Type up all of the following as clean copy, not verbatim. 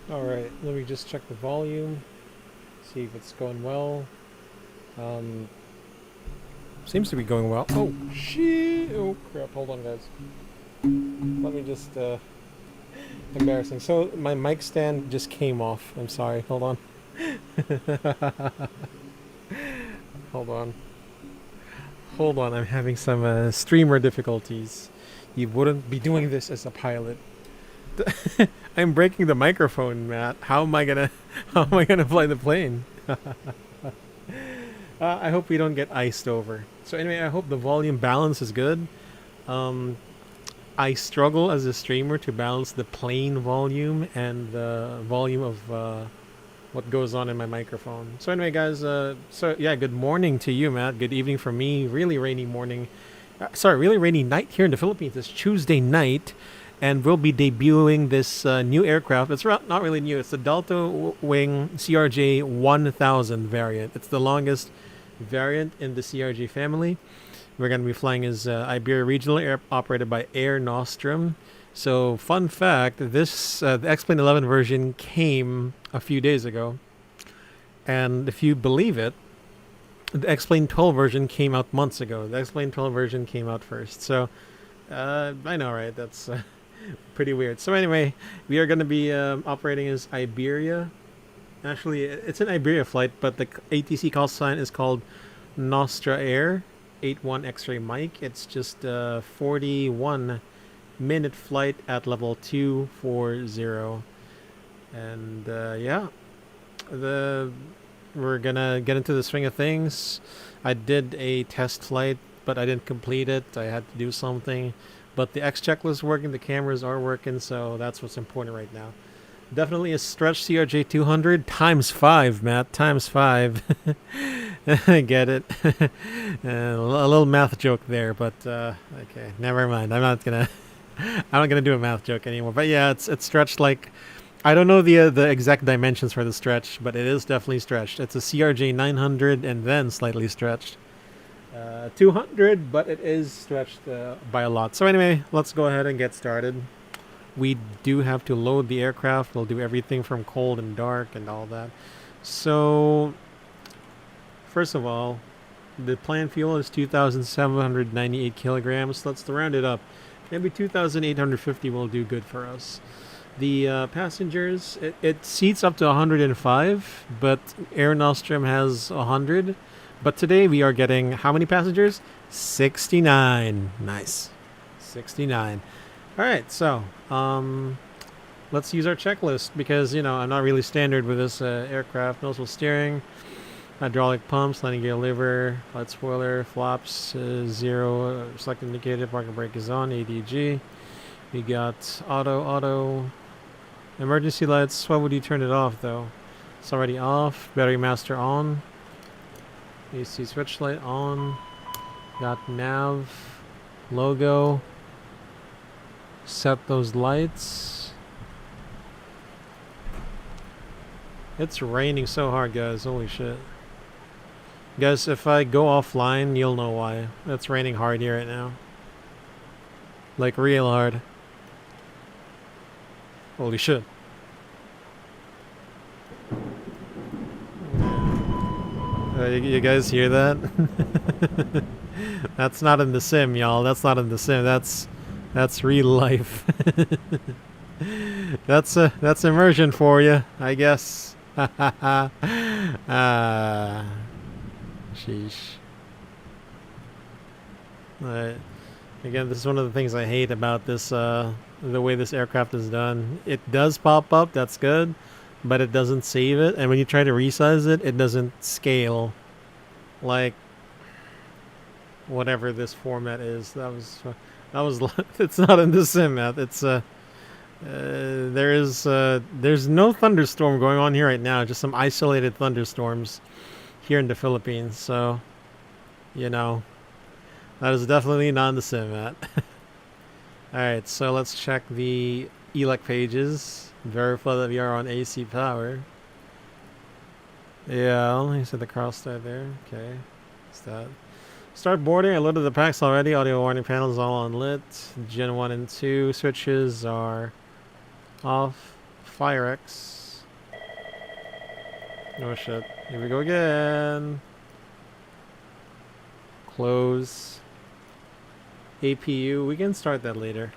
Alright, let me just check the volume, see if it's going well. Seems to be going well. Oh, shit! Oh, crap, hold on, guys. Let me just, embarrassing. So, my mic stand just came off. I'm sorry, hold on. Hold on. Hold on, I'm having some, streamer difficulties. You wouldn't be doing this as a pilot. I'm breaking the microphone, Matt. How am I gonna, how am I gonna fly the plane? I hope we don't get iced over. So anyway, I hope the volume balance is good. Um, I struggle as a streamer to balance the plane volume and the volume of what goes on in my microphone. So anyway, guys, so yeah, good morning to you, Matt. Good evening for me. Really rainy morning. Sorry, really rainy night here in the Philippines. It's Tuesday night, and we'll be debuting this new aircraft. It's not really new. It's the DeltaWing CRJ-1000 variant. It's the longest variant in the CRJ family. We're going to be flying as Iberia Regional Air operated by Air Nostrum. So, fun fact: this the XP11 version came a few days ago, and if you believe it, the XP12 version came out months ago. The XP12 version came out first. So, I know, right? That's pretty weird. So anyway, we are going to be operating as Iberia. Actually, it's an Iberia flight, but the ATC call sign is called Nostra Air 81 X-ray Mike. It's just a 41-minute flight at level 240, and yeah, the we're gonna get into the swing of things. I did a test flight, but I didn't complete it. I had to do something, but the X checklist is working. The cameras are working, so that's what's important right now. Definitely a stretch CRJ-200 times 5, Matt. Times 5. I get it. A little math joke there, but okay, never mind. I'm not gonna do a math joke anymore. But yeah, it's stretched like I don't know the exact dimensions for the stretch, but it is definitely stretched. It's a CRJ-900 and then slightly stretched. 200, but it is stretched by a lot. So anyway, let's go ahead and get started. We do have to load the aircraft. We'll do everything from cold and dark and all that. So, first of all, the planned fuel is 2,798 kilograms. Let's round it up. Maybe 2,850 will do good for us. The passengers, it seats up to 105, but Air Nostrum has 100. But today we are getting how many passengers? 69. Nice. 69. All right, so let's use our checklist because I'm not really standard with this aircraft. Nozzle steering, hydraulic pumps, landing gear lever, light spoiler, flaps 0, select indicator, parking brake is on, ADG. We got auto, emergency lights. Why would you turn it off though? It's already off. Battery master on. AC switch light on. Got nav, logo. Set those lights. It's raining so hard, guys. Holy shit. Guys, if I go offline, you'll know why. It's raining hard here right now. Like real hard. Holy shit. You guys hear that? That's not in the sim, y'all. That's not in the sim. That's real life. That's immersion for you, I guess. Sheesh. Again, this is one of the things I hate about this, the way this aircraft is done. It does pop up, that's good, but it doesn't save it, and when you try to resize it, it doesn't scale. Like, whatever this format is, that was it's not in the sim, Matt. It's there's no thunderstorm going on here right now, just some isolated thunderstorms here in the Philippines, so that is definitely not in the sim, Matt. Alright, so let's check the ELEC pages, verify that we are on AC power. Yeah, you said the cross there. Okay, what's that? Start boarding. I loaded the packs already. Audio warning panels all on lit. Gen 1 and 2 switches are off. FireX. Oh shit. Here we go again. Close. APU. We can start that later.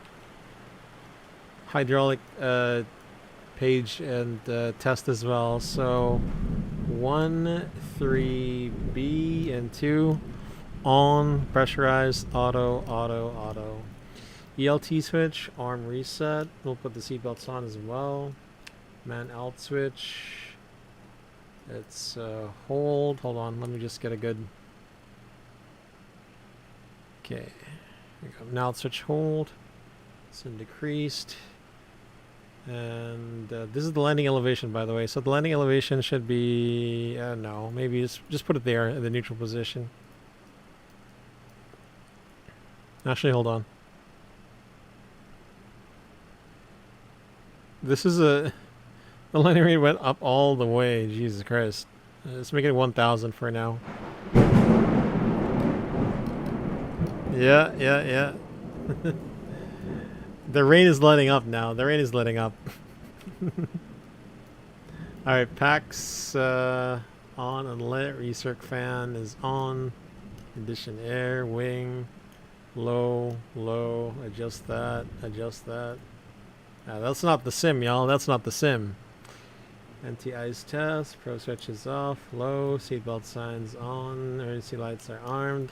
Hydraulic page and test as well. So 1, 3, B, and 2. On, pressurized, auto, auto, auto. ELT switch, arm reset. We'll put the seatbelts on as well. Man out switch. It's hold. Hold on, let me just get a good. Okay. Here we go. Now switch hold. It's in decreased. And this is the landing elevation, by the way. So the landing elevation should be, no, maybe just put it there in the neutral position. Actually, hold on. This is the landing rate went up all the way. Jesus Christ. Let's make it 1,000 for now. Yeah. The rain is letting up now. The rain is letting up. Alright, packs on and lit. Recirc fan is on. Condition air, wing, low, low. Adjust that, adjust that. That's not the sim, y'all. That's not the sim. Anti-ice test. Pro switch is off. Low. Seatbelt signs on. Emergency lights are armed.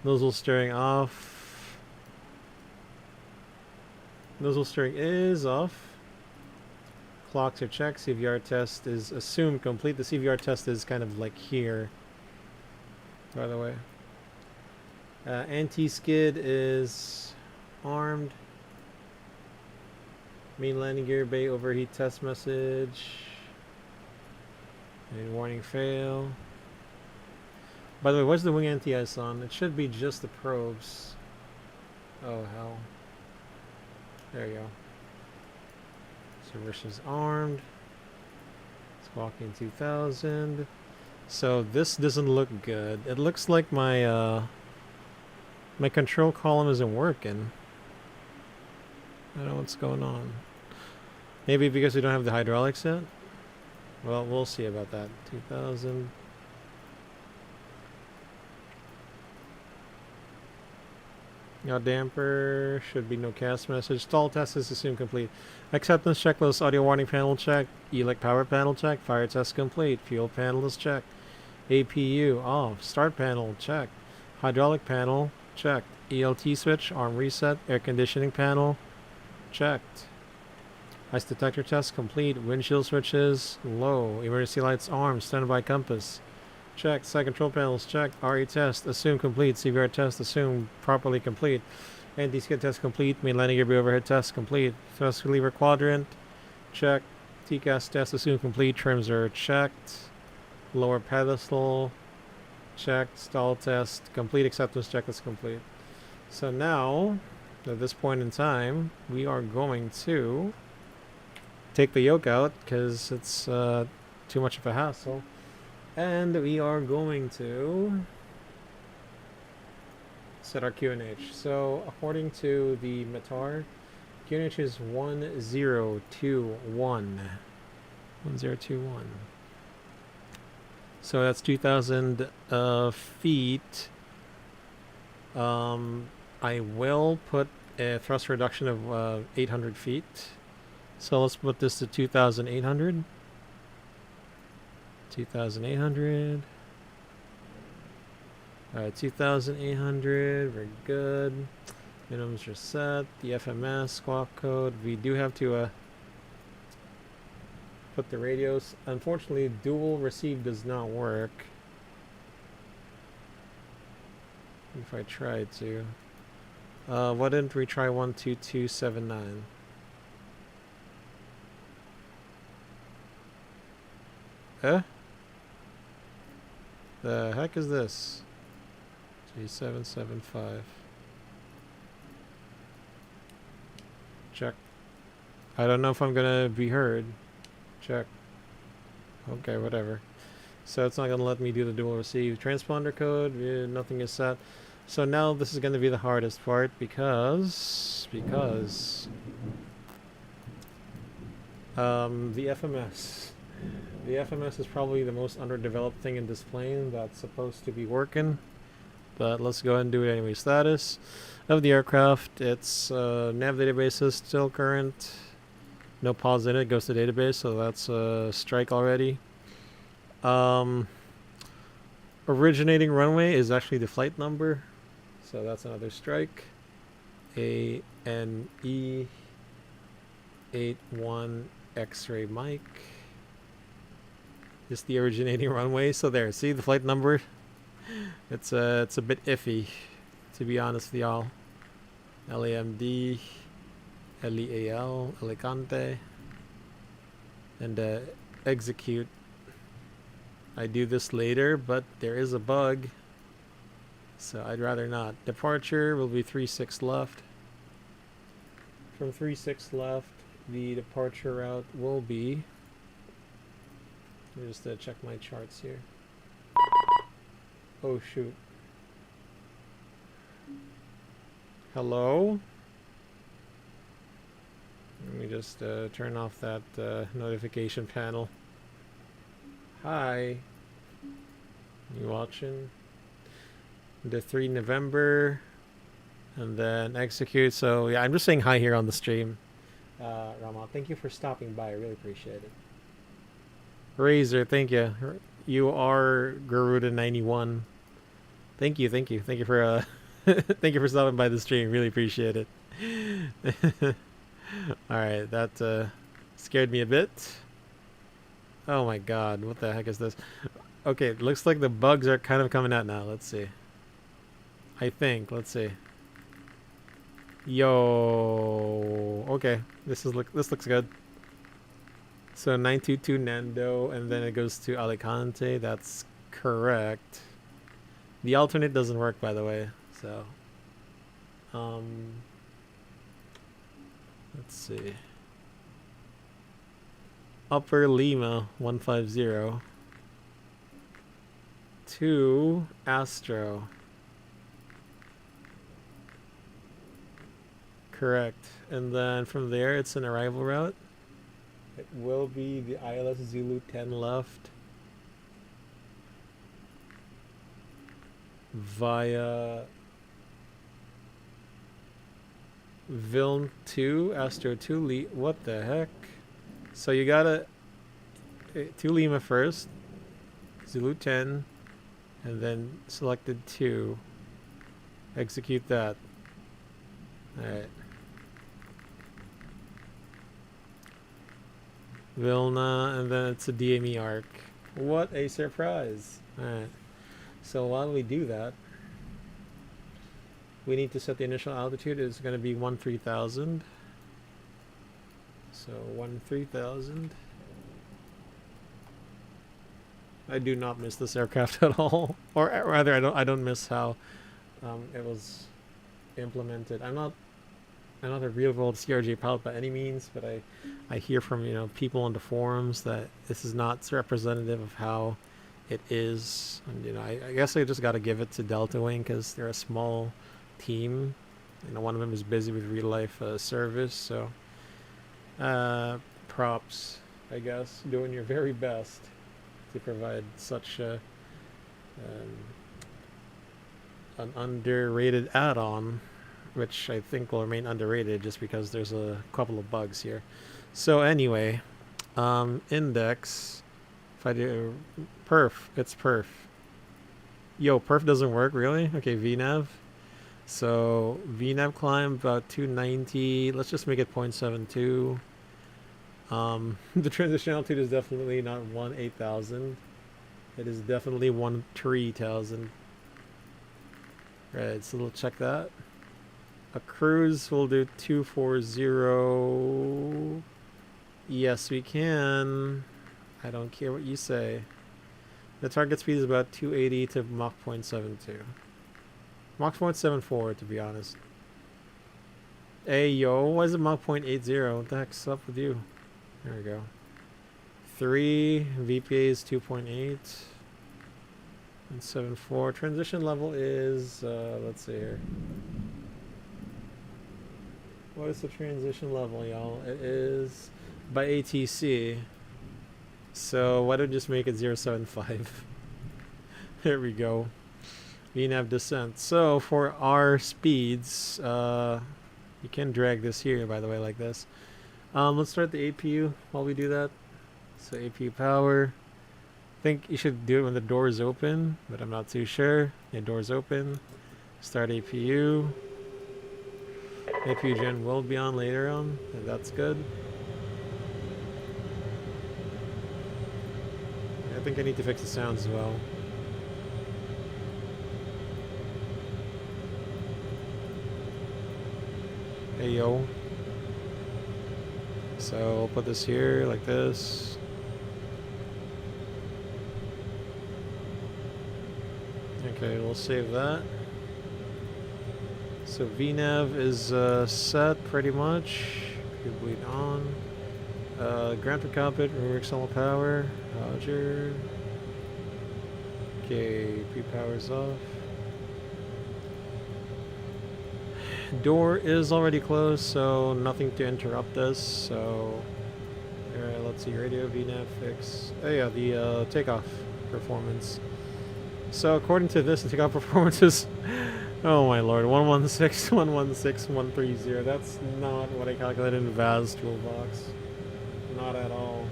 Nozzle steering off. Nozzle steering is off. Clocks are checked. CVR test is assumed complete. The CVR test is kind of like here, by the way. Anti-skid is armed. Main landing gear bay overheat test message. And warning fail. By the way, what's the wing anti-ice on? It should be just the probes. Oh hell. There you go. Service is armed. Squawking 2000. So this doesn't look good. It looks like my my control column isn't working. I don't know what's going on. Maybe because we don't have the hydraulics yet? Well, we'll see about that. 2000. Now damper, should be no cast message. Stall test is assumed complete. Acceptance checklist, audio warning panel check. ELEC power panel check. Fire test complete. Fuel panel is checked. APU off. Start panel check. Hydraulic panel checked. ELT switch, arm reset. Air conditioning panel checked. Ice detector test complete. Windshield switches low. Emergency lights armed. Standby compass checked. Side control panels checked. RE test assumed complete. CVR test assumed properly complete. Anti-skid test complete. Main landing gear overhead test complete. Thrust lever quadrant checked. TCAS test assumed complete. Trims are checked. Lower pedestal checked. Stall test complete. Acceptance checklist complete. So now, at this point in time, we are going to take the yoke out because it's too much of a hassle. And we are going to set our QNH. So according to the METAR, QNH is 1021. 1021. So that's 2,000 feet. I will put a thrust reduction of 800 feet. So let's put this to 2,800. 2,800. Alright, 2,800. We're good. Minimums are set. The FMS, squawk code. We do have to put the radios. Unfortunately, dual receive does not work. If I tried to. Why didn't we try 12279? The heck is this? G775. Check. I don't know if I'm gonna be heard. Check. Okay, whatever. So it's not gonna let me do the dual receive. Transponder code, nothing is set. So now this is gonna be the hardest part because the FMS. The FMS is probably the most underdeveloped thing in this plane that's supposed to be working. But let's go ahead and do it anyway. Status of the aircraft. Its nav database is still current. No pause in it. Goes to database, so that's a strike already. Originating runway is actually the flight number, so that's another strike. ANE 81 X-ray Mike. Just the originating runway. So there, see the flight number. It's a bit iffy, to be honest with y'all. LEMD, LEAL, Alicante, and execute. I do this later, but there is a bug, so I'd rather not. Departure will be 36 left. From 36 left, the departure route will be. Let me just check my charts here. Oh shoot. Hello? Let me just turn off that notification panel. Hi. You watching? The 3 November. And then execute. So yeah, I'm just saying hi here on the stream. Rama, thank you for stopping by. I really appreciate it. Razor, thank you. You are Garuda91. Thank you for thank you for stopping by the stream. Really appreciate it. Alright, that scared me a bit. Oh my god, what the heck is this? Okay, it looks like the bugs are kind of coming out now. Let's see. I think, let's see. Yo, okay, this looks good. So 922 Nando, and then it goes to Alicante. That's correct. The alternate doesn't work, by the way. So, let's see. Upper Lima 150 to Astro. Correct. And then from there, it's an arrival route. It will be the ILS Zulu 10 left via Vilm 2, Astro 2, what the heck? So you gotta to Lima first, Zulu 10, and then selected 2. Execute that. Alright. Vilna, and then it's a DME arc. What a surprise. Alright. So while we do that, we need to set the initial altitude. It's going to be 13,000. So 13,000. I do not miss this aircraft at all. Or rather, I don't miss how it was implemented. I'm not a real world CRJ pilot by any means, but I hear from people on the forums that this is not representative of how it is. And I guess I just got to give it to DeltaWing because they're a small team. One of them is busy with real life service, so props, I guess, doing your very best to provide such an underrated add-on, which I think will remain underrated just because there's a couple of bugs here. So anyway, index, if I do perf, it's perf. Yo, perf doesn't work, really? Okay, VNAV. So VNAV climb about 290. Let's just make it 0.72. The transition altitude is definitely not 18,000. It is definitely 13,000. Right, so we'll check that. A cruise will do 240. Yes, we can. I don't care what you say. The target speed is about 280 to Mach 0.72. Mach 0.74 to be honest. Hey yo, why is it Mach 0.80? What the heck's up with you? There we go. 3 VPA is 2.8 and 7.4. Transition level is let's see here. What is the transition level, y'all? It is by ATC So why don't we just make it 075? There we go. VNAV descent. So for our speeds, you can drag this here, by the way, like this. Let's start the APU while we do that. So APU power. I think you should do it when the door is open, but I'm not too sure. Yeah, door's open. Start APU. APU gen will be on later on, and that's good. I think I need to fix the sound as well. Hey yo. So I'll put this here like this. Okay, we'll save that. So VNAV is set pretty much. Could bleed on. Ground for cockpit, remove external power. Roger. Okay, P-power's off. Door is already closed, so nothing to interrupt us. So, alright, let's see. Radio VNAV fix. Oh yeah, the takeoff performance. So according to this, the takeoff performance is, oh my lord, 116, 116, 130. That's not what I calculated in VAS toolbox. Not at all.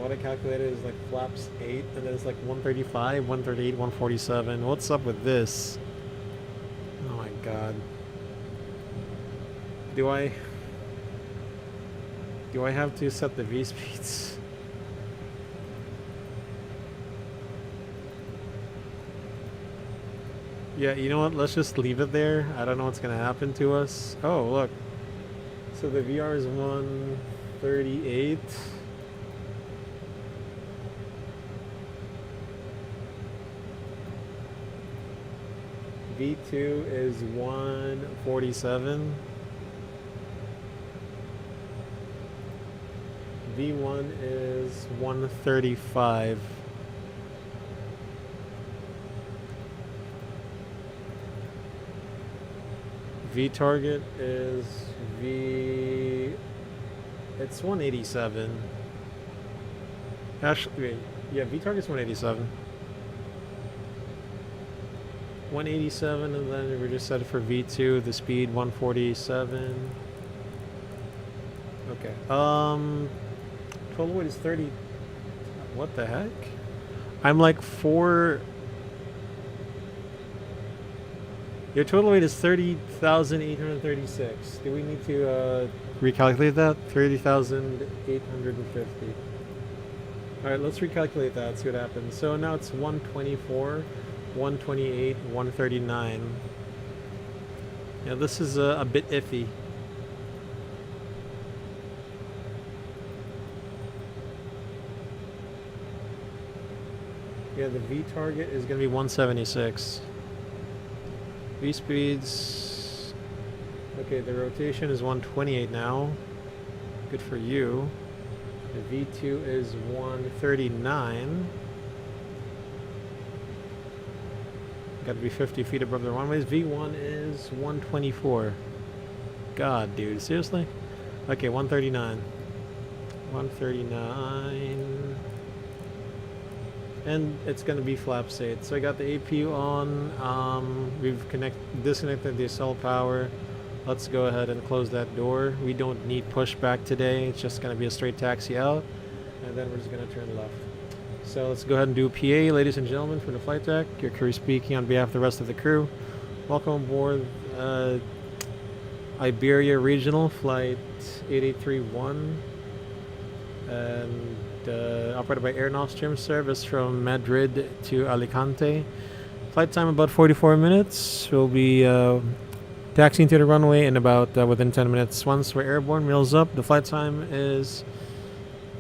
What I calculated is like flaps 8, and then it's like 135, 138, 147. What's up with this? Oh my god. Do I have to set the V speeds? Yeah, you know what? Let's just leave it there. I don't know what's gonna happen to us. Oh, look. So the VR is 138. V2 is 147. V1 is 135. V target is it's 187. Actually, wait, yeah, V target's 187. 187, and then we're just set for V2, the speed 147. Okay. Total weight is 30. What the heck? I'm like 4. Your total weight is 30,836. Do we need to recalculate that? 30,850. Alright, let's recalculate that, see what happens. So now it's 124, 128, 139. Yeah, this is a bit iffy. Yeah, the V target is going to be 176. V speeds. Okay, the rotation is 128 now. Good for you. The V2 is 139. Got to be 50 feet above the runways. V1 is 124. God, dude, seriously? Okay, 139. 139. And it's going to be flaps 8. So I got the APU on. We've disconnected the cell power. Let's go ahead and close that door. We don't need pushback today. It's just going to be a straight taxi out. And then we're just going to turn left. So let's go ahead and do PA. Ladies and gentlemen, from the flight deck, your crew speaking on behalf of the rest of the crew. Welcome aboard Iberia Regional Flight 8831. And operated by Air Nostrum service from Madrid to Alicante. Flight time about 44 minutes. We'll be taxiing to the runway in about within 10 minutes. Once we're airborne, wheels up. The flight time is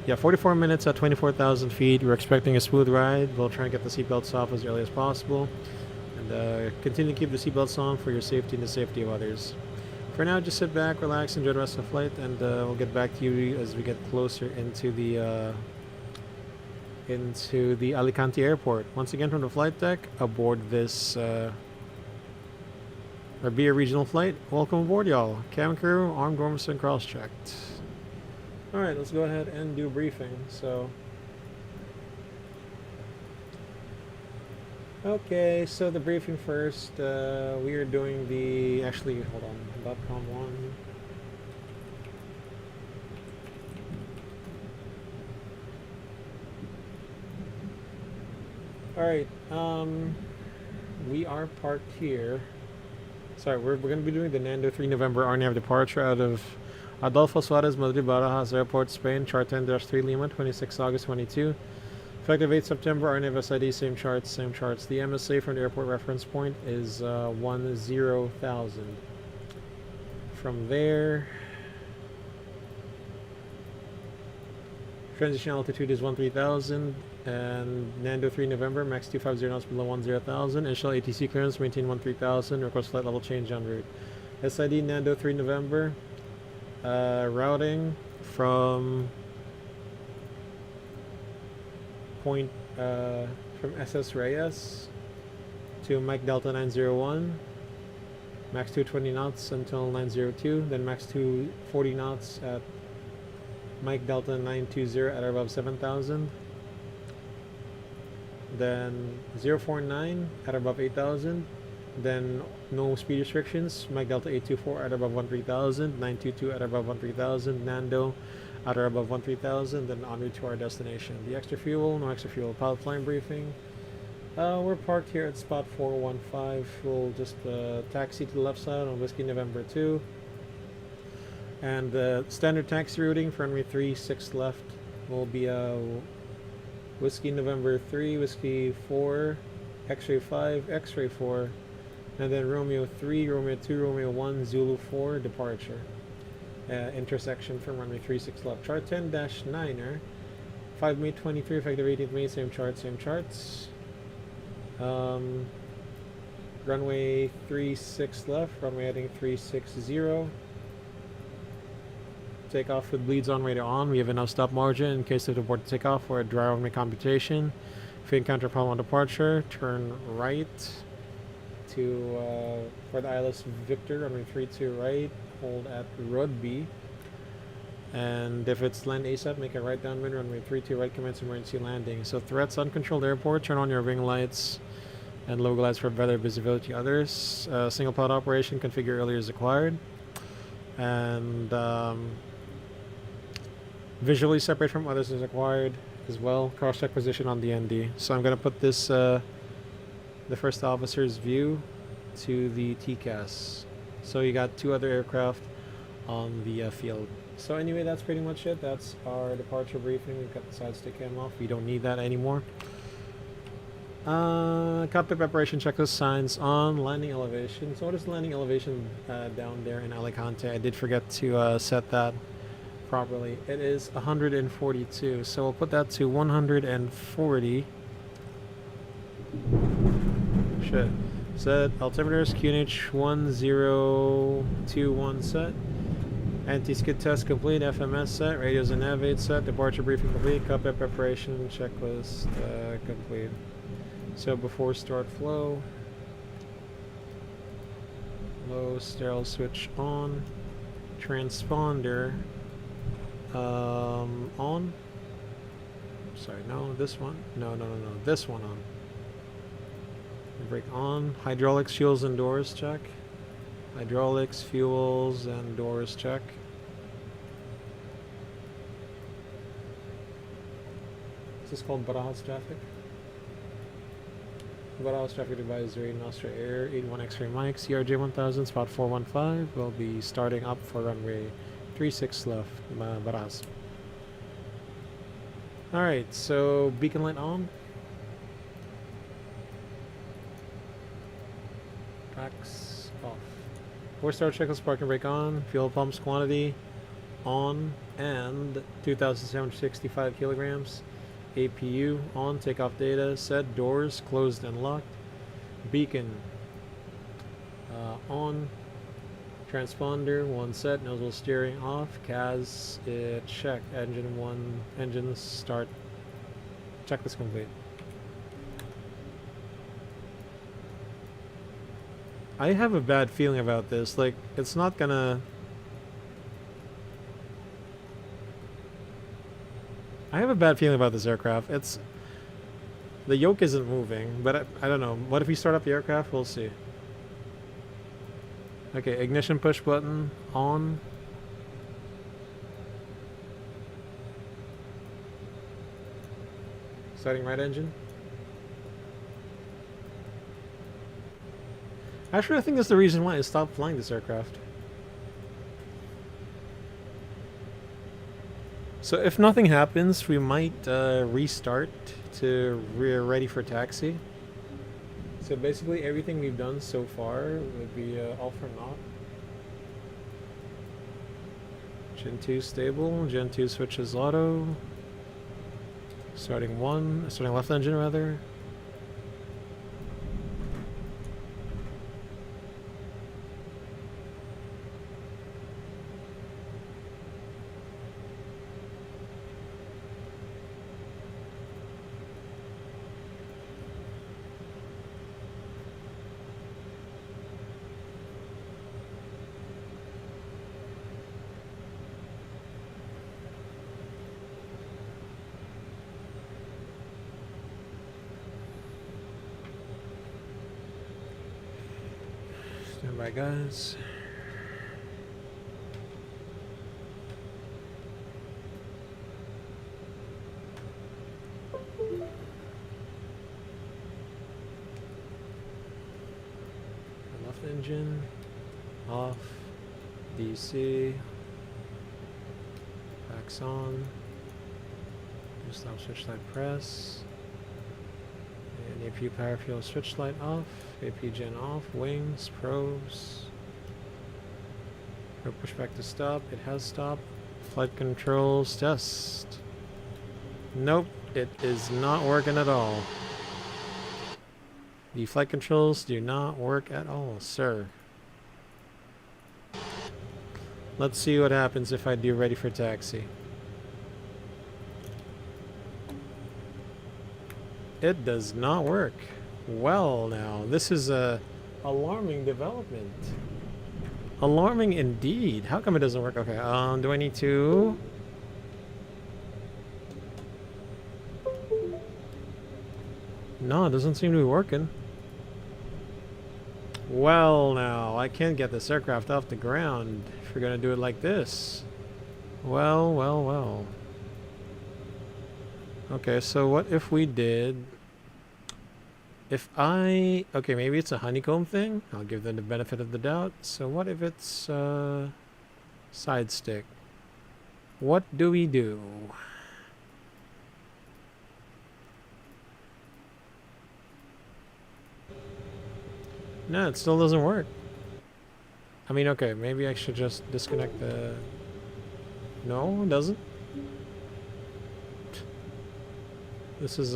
44 minutes at 24,000 feet. We're expecting a smooth ride. We'll try and get the seatbelts off as early as possible. And continue to keep the seatbelts on for your safety and the safety of others. For now, just sit back, relax, enjoy the rest of the flight, and we'll get back to you as we get closer into the Alicante airport. Once again, from the flight deck, aboard this Iberia regional flight. Welcome aboard, y'all. Cabin crew, armed, gormless, and cross-checked. Alright, let's go ahead and do briefing. So, okay, so the briefing first. We are doing the, actually, hold on, .com 1. Alright, we are parked here. Sorry, we're going to be doing the Nando 3 November RNAV departure out of Adolfo Suarez, Madrid, Barajas Airport, Spain, chart 10-3 Lima, 26 August 22. Effective 8 September, RNAV SID, same charts, same charts. The MSA from the airport reference point is 10,000. From there, transition altitude is 13,000. And Nando 3 November, max 250 knots below 10,000. Initial ATC clearance, maintain 13,000. Request flight level change en route. SID Nando 3 November. Routing from point from SS Reyes to Mike Delta 901. Max 220 knots until 902. Then max 240 knots at Mike Delta 920 at or above 7,000. Then 049 at above 8,000. Then no speed restrictions. Mike Delta 824 at above 13,000. 922 at above 13,000. Nando at or above 13,000. Then en route to our destination. The extra fuel, no extra fuel. Pilot flying briefing. We're parked here at spot 415. We'll just taxi to the left side on Whiskey November 2. And the standard taxi routing for runway 36 left will be Whiskey November 3, Whiskey 4, X-ray 5, X-ray 4, and then Romeo 3, Romeo 2, Romeo 1, Zulu 4, departure. Intersection from runway 36 left. Chart 10-9er, 5 May 23, effective 18th May, same chart, same charts. Runway 36 left, runway heading 360. Takeoff with bleeds on radar on. We have enough stop margin in case of abort takeoff for a dry runway computation. If you encounter problem on departure, turn right to for the ILS Victor, runway 32 right, hold at Rugby. And if it's land ASAP, make a right downwind, runway 32 right, commence emergency landing. So threats, uncontrolled airport, turn on your ring lights and logo lights for better visibility. Others, single pilot operation, configure earlier as required. And visually separate from others is required as well. Cross-check position on the ND. So I'm going to put this, the first officer's view to the TCAS. So you got 2 other aircraft on the field. So anyway, that's pretty much it. That's our departure briefing. We've got the side stick cam off. We don't need that anymore. Cockpit preparation checklist, signs on, landing elevation. So what is the landing elevation down there in Alicante? I did forget to set that properly. It is 142, so we'll put that to 140. Shit. Set altimeters, QNH 1021 set. Anti-skid test complete, FMS set, radios and navigate set, departure briefing complete, cockpit preparation checklist complete. So before start flow, low sterile switch on, transponder on. Sorry, no, this one. No, this one on. Brake on. Hydraulics, fuels, and doors check. Hydraulics, fuels, and doors check. This is called Barajas traffic. Barajas traffic advisory, Nostra Air 81 X-ray Mike, CRJ-1000, spot 415. We'll be starting up for runway 36 left, Barajas. Alright, so beacon light on. Tracks off. 4-star checklist, parking brake on. Fuel pumps quantity on. And 2,765 kilograms. APU on. Takeoff data set. Doors closed and locked. Beacon on. Transponder 1 set. Nozzle steering off. CAS check. Engine 1. Engine start. Checklist complete. I have a bad feeling about this. Like, it's not gonna... I have a bad feeling about this aircraft. It's the yoke isn't moving, but I don't know. What if we start up the aircraft? We'll see. Okay, ignition push button on. Starting right engine. Actually, I think that's the reason why I stopped flying this aircraft. So if nothing happens, we might restart to we're ready for taxi. So basically everything we've done so far would be all for naught. Gen 2 stable, Gen 2 switches auto. Starting left engine rather. Stand by, guys. Left engine off. DC. Backs on. Do stop switch light press. And AP power fuel switch light off. AP gen off. Wings, pros. No pushback to stop. It has stopped. Flight controls test. Nope, it is not working at all. The flight controls do not work at all, sir. Let's see what happens if I do ready for taxi. It does not work. Well, now, this is a alarming development. Alarming indeed. How come it doesn't work? Okay, do I need to... No, it doesn't seem to be working. Well, now, I can't get this aircraft off the ground if we're going to do it like this. Well, well, well. Okay, so what if we did... If I... Okay, maybe it's a honeycomb thing. I'll give them the benefit of the doubt. So what if it's side stick? What do we do? No, it still doesn't work. I mean, okay, maybe I should just disconnect the... No, it doesn't. This is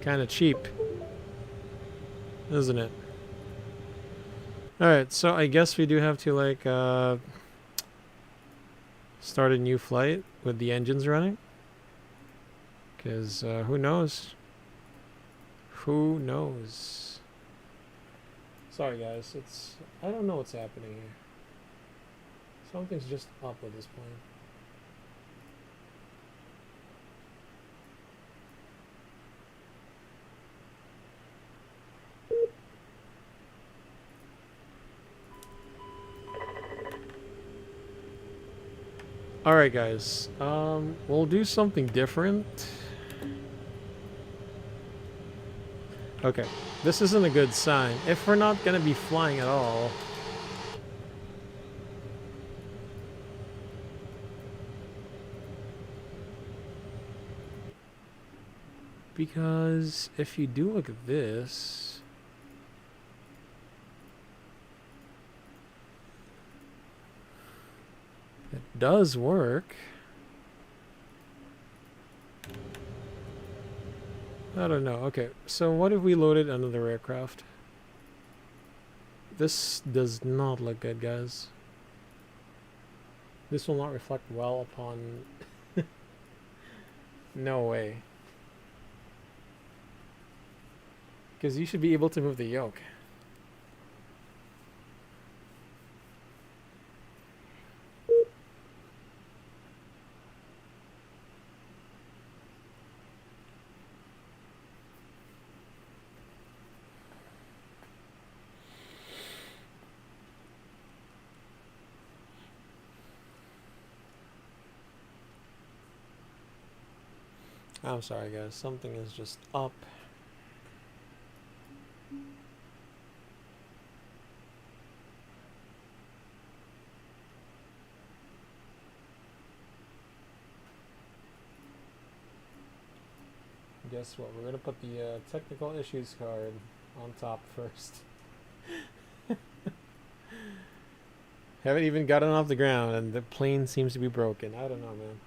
kind of cheap, isn't it? Alright, so I guess we do have to, like, start a new flight with the engines running. Because, who knows? Who knows? Sorry, guys. I don't know what's happening here. Something's just up with this plane. Alright, guys. We'll do something different. Okay. This isn't a good sign. If we're not going to be flying at all... Because if you do look at this... It does work. I don't know. Okay, so what if we loaded another aircraft? This does not look good, guys. This will not reflect well upon... No way. Because you should be able to move the yoke. I'm sorry guys, something is just up. Guess what? We're gonna put the technical issues card on top first. Haven't even gotten off the ground and the plane seems to be broken. I don't know, man.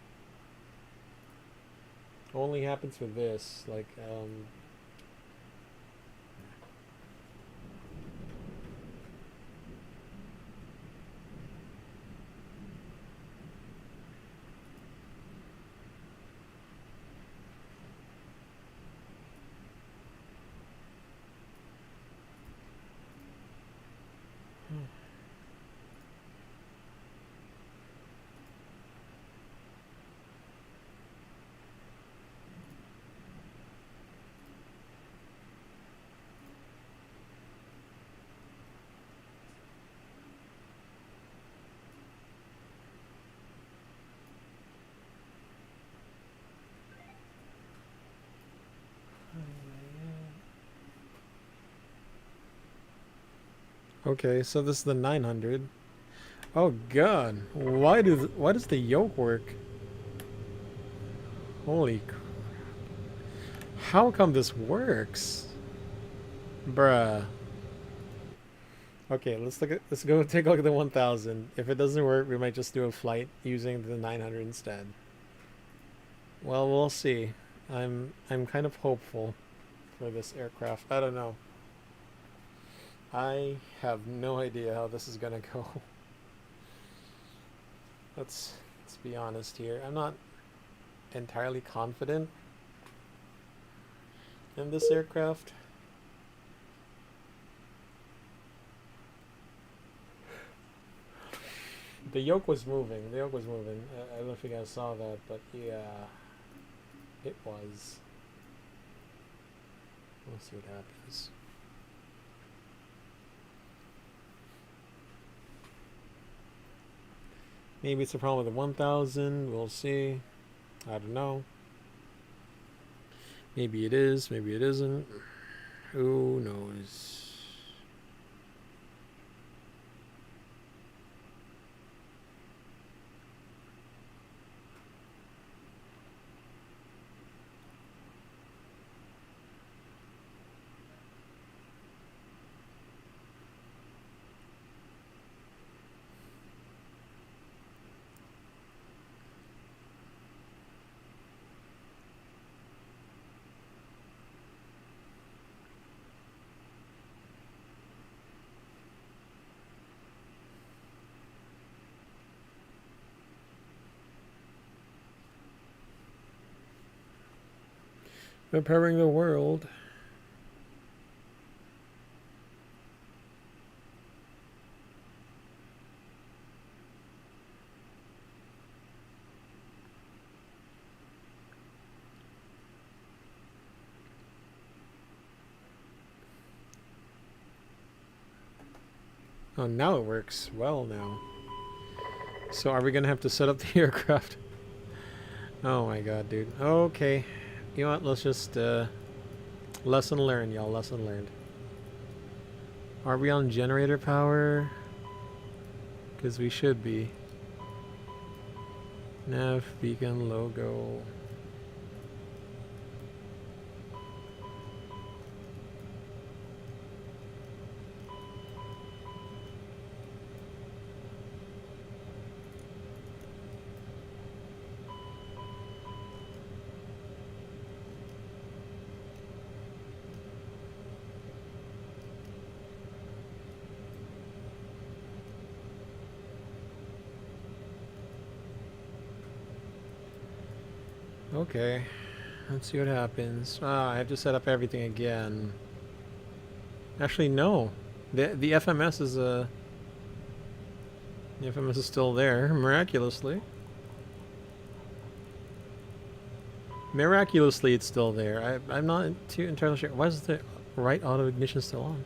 Only happens with this, like, okay, so this is the 900. Oh god, why does the yoke work? Holy crap. How come this works? Bruh. Okay, let's go take a look at the 1000. If it doesn't work, we might just do a flight using the 900 instead. Well, we'll see. I'm kind of hopeful for this aircraft. I don't know. I have no idea how this is gonna go. Let's be honest here. I'm not entirely confident in this aircraft. The yoke was moving. The yoke was moving. I don't know if you guys saw that, but yeah, it was. We'll see what happens. Maybe it's a problem with the 1000. We'll see. I don't know. Maybe it is. Maybe it isn't. Who knows? Repairing the world. Oh, now it works well now. So are we gonna have to set up the aircraft? Oh my god, dude. Okay. You know what? Let's just lesson learned, y'all. Lesson learned. Are we on generator power? Because we should be. Nav, beacon, logo. Okay, let's see what happens. Ah, I have to set up everything again. Actually, no. The FMS is the FMS is still there, miraculously. Miraculously, it's still there. I'm not too entirely sure. Why is the right auto ignition still on?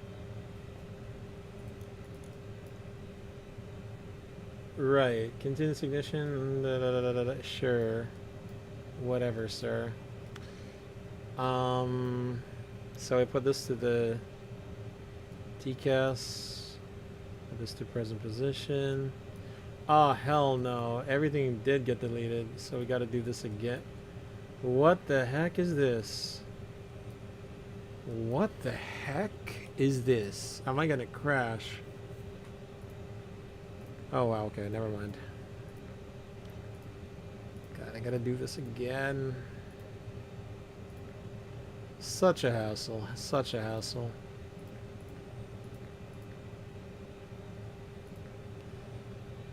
Right, continuous ignition. Sure. Whatever, sir. So I put this to the TCAS. Put this to present position. Oh, hell no. Everything did get deleted, so we gotta do this again. What the heck is this? What the heck is this? Am I gonna crash? Oh wow, okay, never mind. God, I gotta do this again. Such a hassle, such a hassle.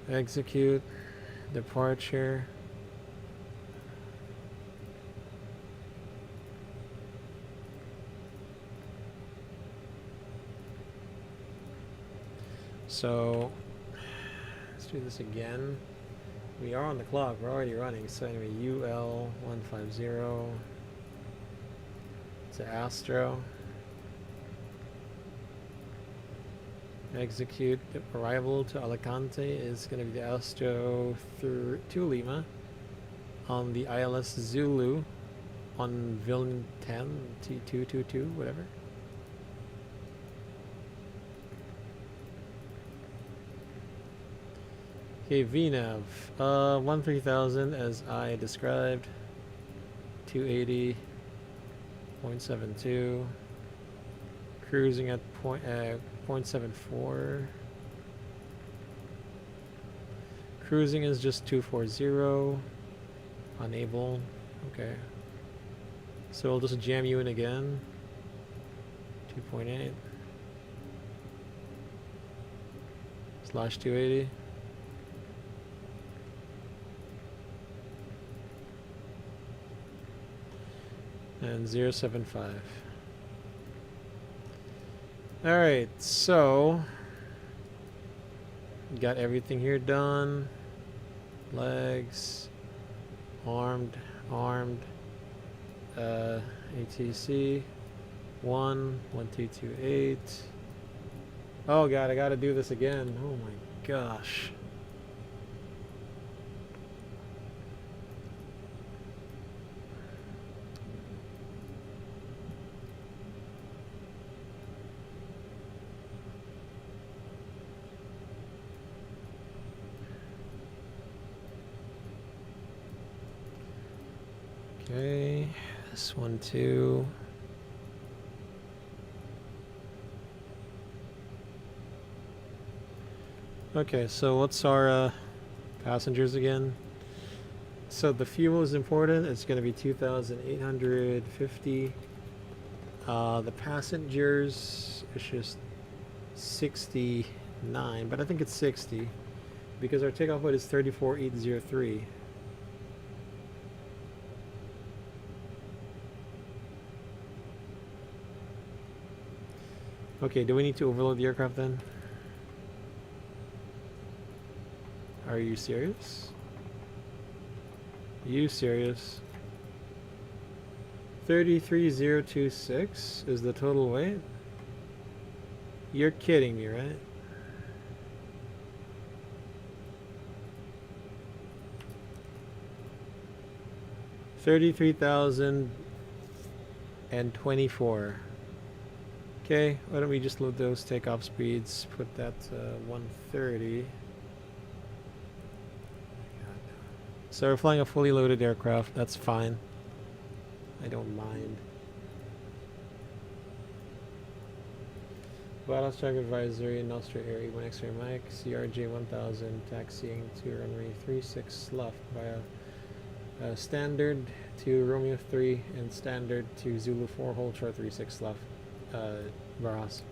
Execute, departure. So let's do this again. We are on the clock, we're already running. So anyway, UL150 to Astro. Execute. Arrival to Alicante is going to be the Astro through to Lima on the ILS Zulu on Vilnius 10 T222, whatever. Okay, VNAV 13,000 as I described. 280.72. Cruising at 0.74. Cruising is just 240. Unable. Okay. So we'll just jam you in again. 2.8. Slash 280. And 075. Alright, so got everything here done. Legs, armed, ATC 1228. Oh god, I gotta do this again. Oh my gosh. Okay, this one too. Okay, so what's our passengers again? So the fuel is important. It's going to be 2,850. The passengers is just 69, but I think it's 60 because our takeoff weight is 34,803. Okay, do we need to overload the aircraft then? Are you serious? Are you serious? 33,026 is the total weight? You're kidding me, right? $33,024. Okay, why don't we just load those takeoff speeds, put that 130. So we're flying a fully loaded aircraft, that's fine. I don't mind. Vital track advisory, Nostra Air E1 X-ray Mike, CRJ-1000, taxiing to runway 36 left via standard to Romeo 3 and standard to Zulu 4, hold short 36 left. Varas.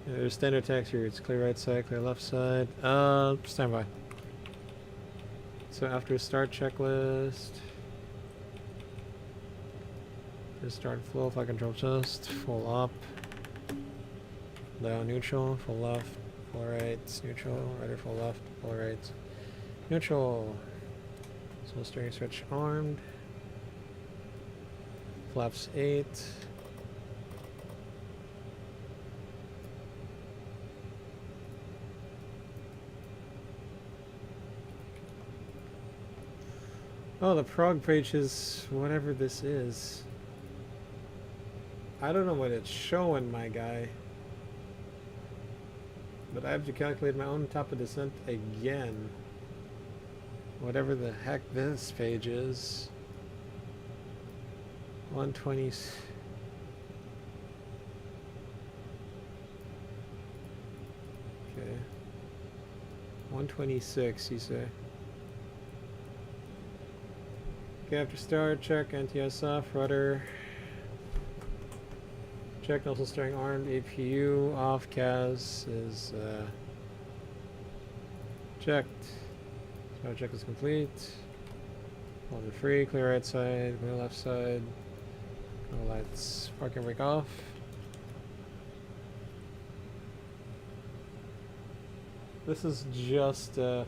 There's standard taxi routes. Clear right side, clear left side. Stand by. So after start checklist, just start flow, flight control just, full up, down neutral, full left, full right, neutral, rudder full left, full right, neutral. So steering switch armed. Flaps 8. Oh, the prog page is whatever this is. I don't know what it's showing, my guy. But I have to calculate my own top of descent again. Whatever the heck this page is. 120. Okay. 126, you say? Okay, after start, check NTS off, rudder. Check nozzle steering armed, APU off, CAS is checked. So check is complete. All the free, clear right side, clear left side. No lights, parking brake off. This is just a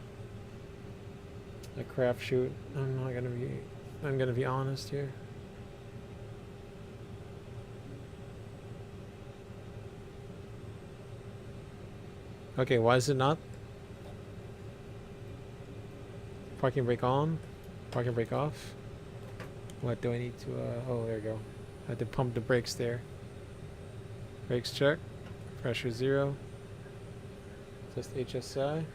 crapshoot. I'm gonna be honest here. Okay, why is it not? Parking brake on, parking brake off. What do I need to, oh, there we go. I had to pump the brakes there. Brakes check, pressure 0. Test HSI.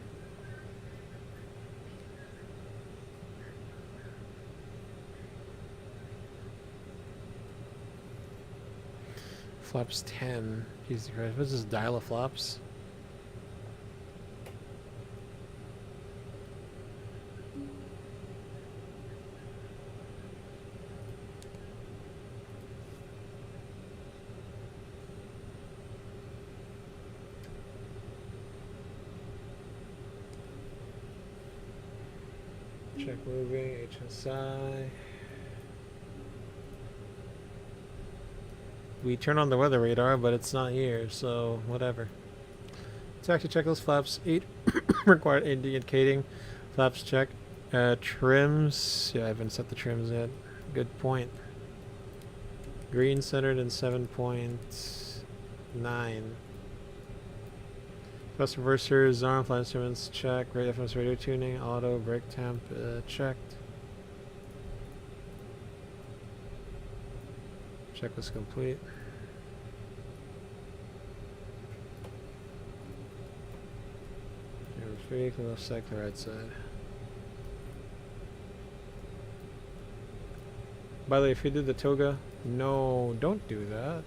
Flaps 10. Jesus Christ, what's this dial of flaps? Check moving, HSI. We turn on the weather radar, but it's not here, so whatever. To actually check those flaps, 8 required indicating. Flaps check. Trims, yeah, I haven't set the trims yet. Good point. Green centered in 7.9. Bus reversers, arm flight instruments, check. Radio FMS radio tuning, auto, brake temp, checked. Check was complete. Camera 3, clear left side, clear right side. By the way, if you did the toga, no, don't do that.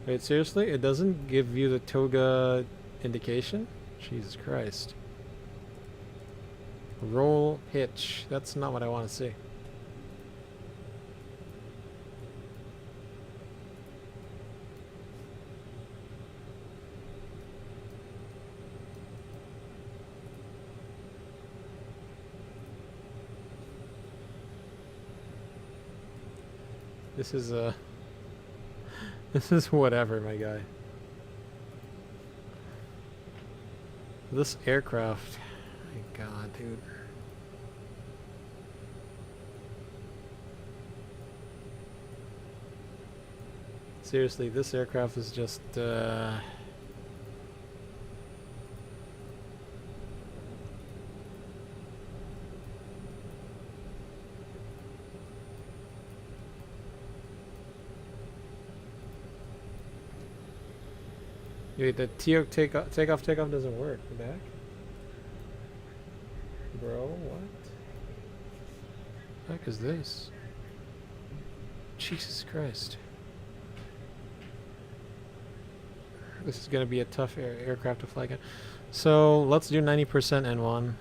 Wait, seriously? It doesn't give you the toga indication? Jesus Christ. Roll hitch. That's not what I want to see. This is this is whatever, my guy. This aircraft, my God, dude. Seriously, this aircraft is just wait, the takeoff doesn't work. What the heck? Bro, what? The heck is this? Jesus Christ. This is going to be a tough aircraft to fly again. So let's do 90% N1.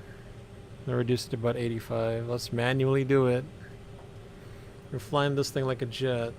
I'll reduce it to about 85. Let's manually do it. We're flying this thing like a jet.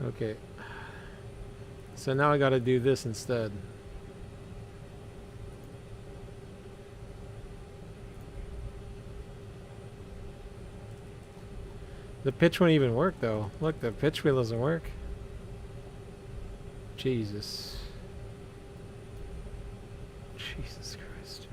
Okay, so now I gotta do this instead. The pitch won't even work though. Look, the pitch wheel doesn't work. Jesus. Jesus Christ.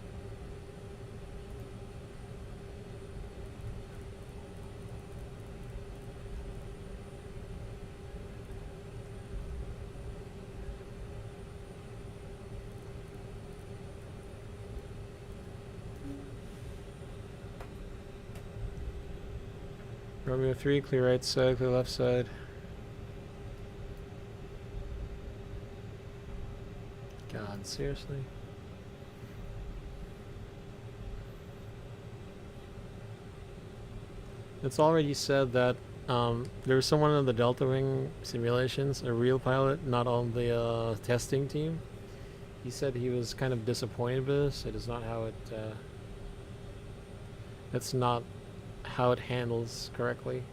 Romeo 3, clear right side, clear left side. God, seriously? It's already said that there was someone in the DeltaWing simulations, a real pilot, not on the testing team. He said he was kind of disappointed with this. It is not how it. It's not how it handles correctly.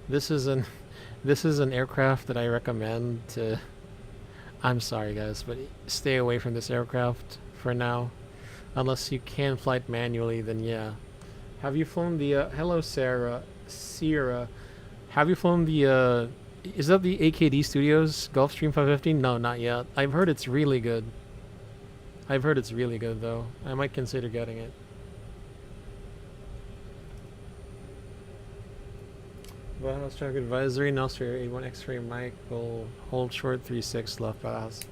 This is an aircraft that I recommend to. I'm sorry guys, but stay away from this aircraft for now, unless you can flight manually. Then yeah. Have you flown the? Hello Sarah, Sierra. Have you flown the? Is that the AKD Studios Gulfstream 550? No, not yet. I've heard it's really good. I've heard it's really good though. I might consider getting it. Bauhaus traffic advisory, Nostria 81 X-ray mic will hold short 36 left Bauhaus.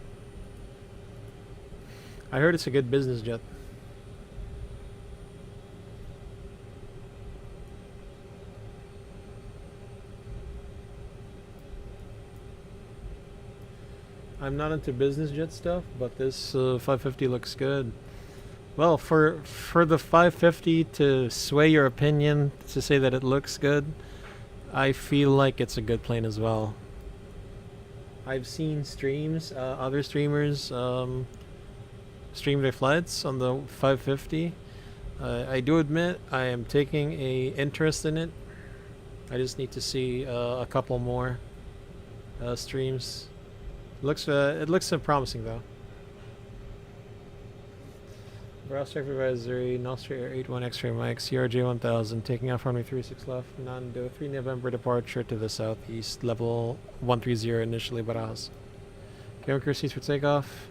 I heard it's a good business jet. I'm not into business jet stuff, but this 550 looks good. Well, for the 550 to sway your opinion to say that it looks good, I feel like it's a good plane as well. I've seen streams, other streamers stream their flights on the 550. I do admit I am taking a interest in it. I just need to see a couple more streams. It looks promising though. Browse traffic advisory, Nostria 81 X-ray mic, CRJ-1000, taking off runway 36 left, Nando 3 November departure to the southeast, level 130 initially Barajas. Camera crew seats for takeoff.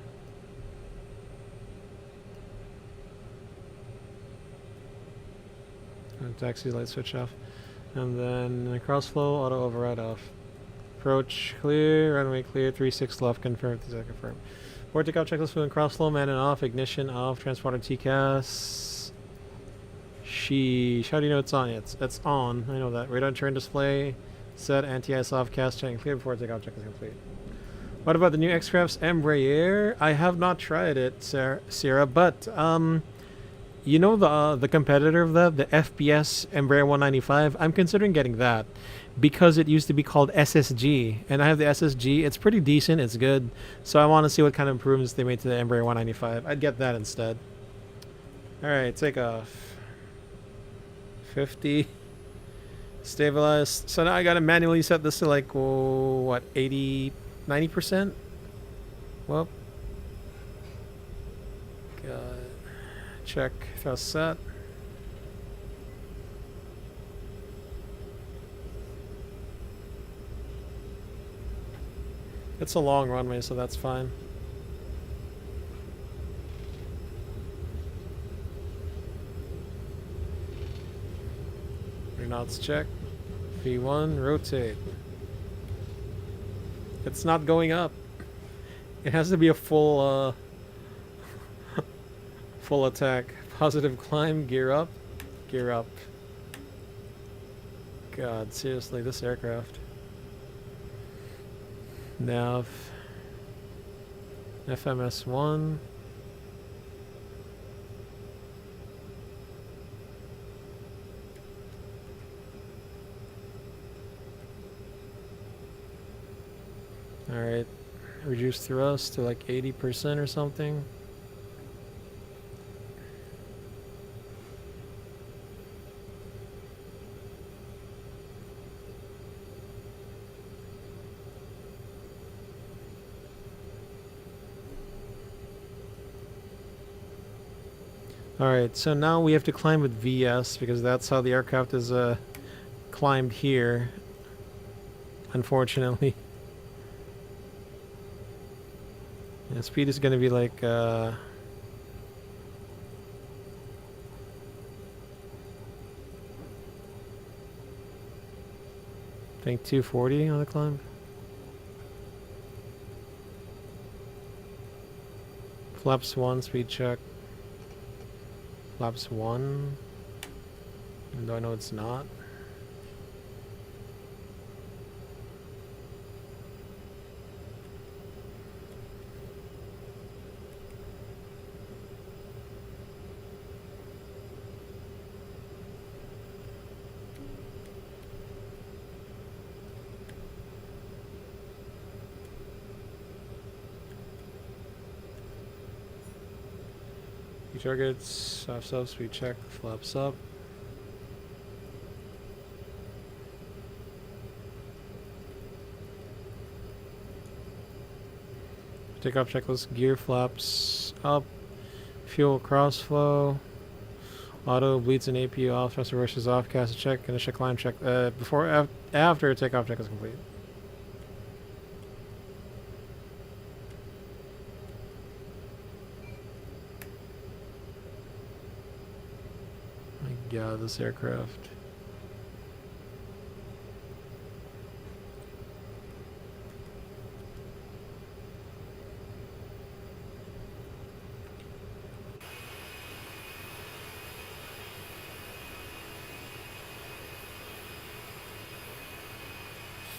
And taxi light switch off. And then crossflow, auto override off. Approach clear, runway clear, 36 left, confirm, confirm. Board takeoff checklist, fuel and crossflow, man and off, ignition off, transponder TCAS. Sheesh, how do you know it's on? It's on, I know that. Radar turn display, set, anti-ice off, cast check, and clear before takeoff checklist complete. What about the new X-Craft's Embraer? I have not tried it, Sarah, but, you know the competitor of that, the FPS Embraer 195? I'm considering getting that because it used to be called SSG, and I have the SSG. It's pretty decent, it's good, so I want to see what kind of improvements they made to the Embraer 195. I'd get that instead. Alright, take off. 50. Stabilized. So now I gotta manually set this to like, what, 80, 90%? Well, check thrust set. It's a long runway, so that's fine. Knots check. V1, rotate. It's not going up. It has to be a full full attack. Positive climb, gear up. Gear up. God, seriously, this aircraft. Nav. FMS1. Alright. Reduce thrust to like 80% or something. Alright, so now we have to climb with VS because that's how the aircraft is climbed here, unfortunately. Yeah, speed is gonna be like I think 240 on the climb. Flaps 1, speed check. Flaps 1. Even though I know it's not. Targets, soft up, speed check, flaps up. Takeoff checklist, gear flaps up, fuel crossflow, auto bleeds and APU off, thrust reverses off, cast a check, initial climb check. After takeoff check is complete. Yeah, this aircraft.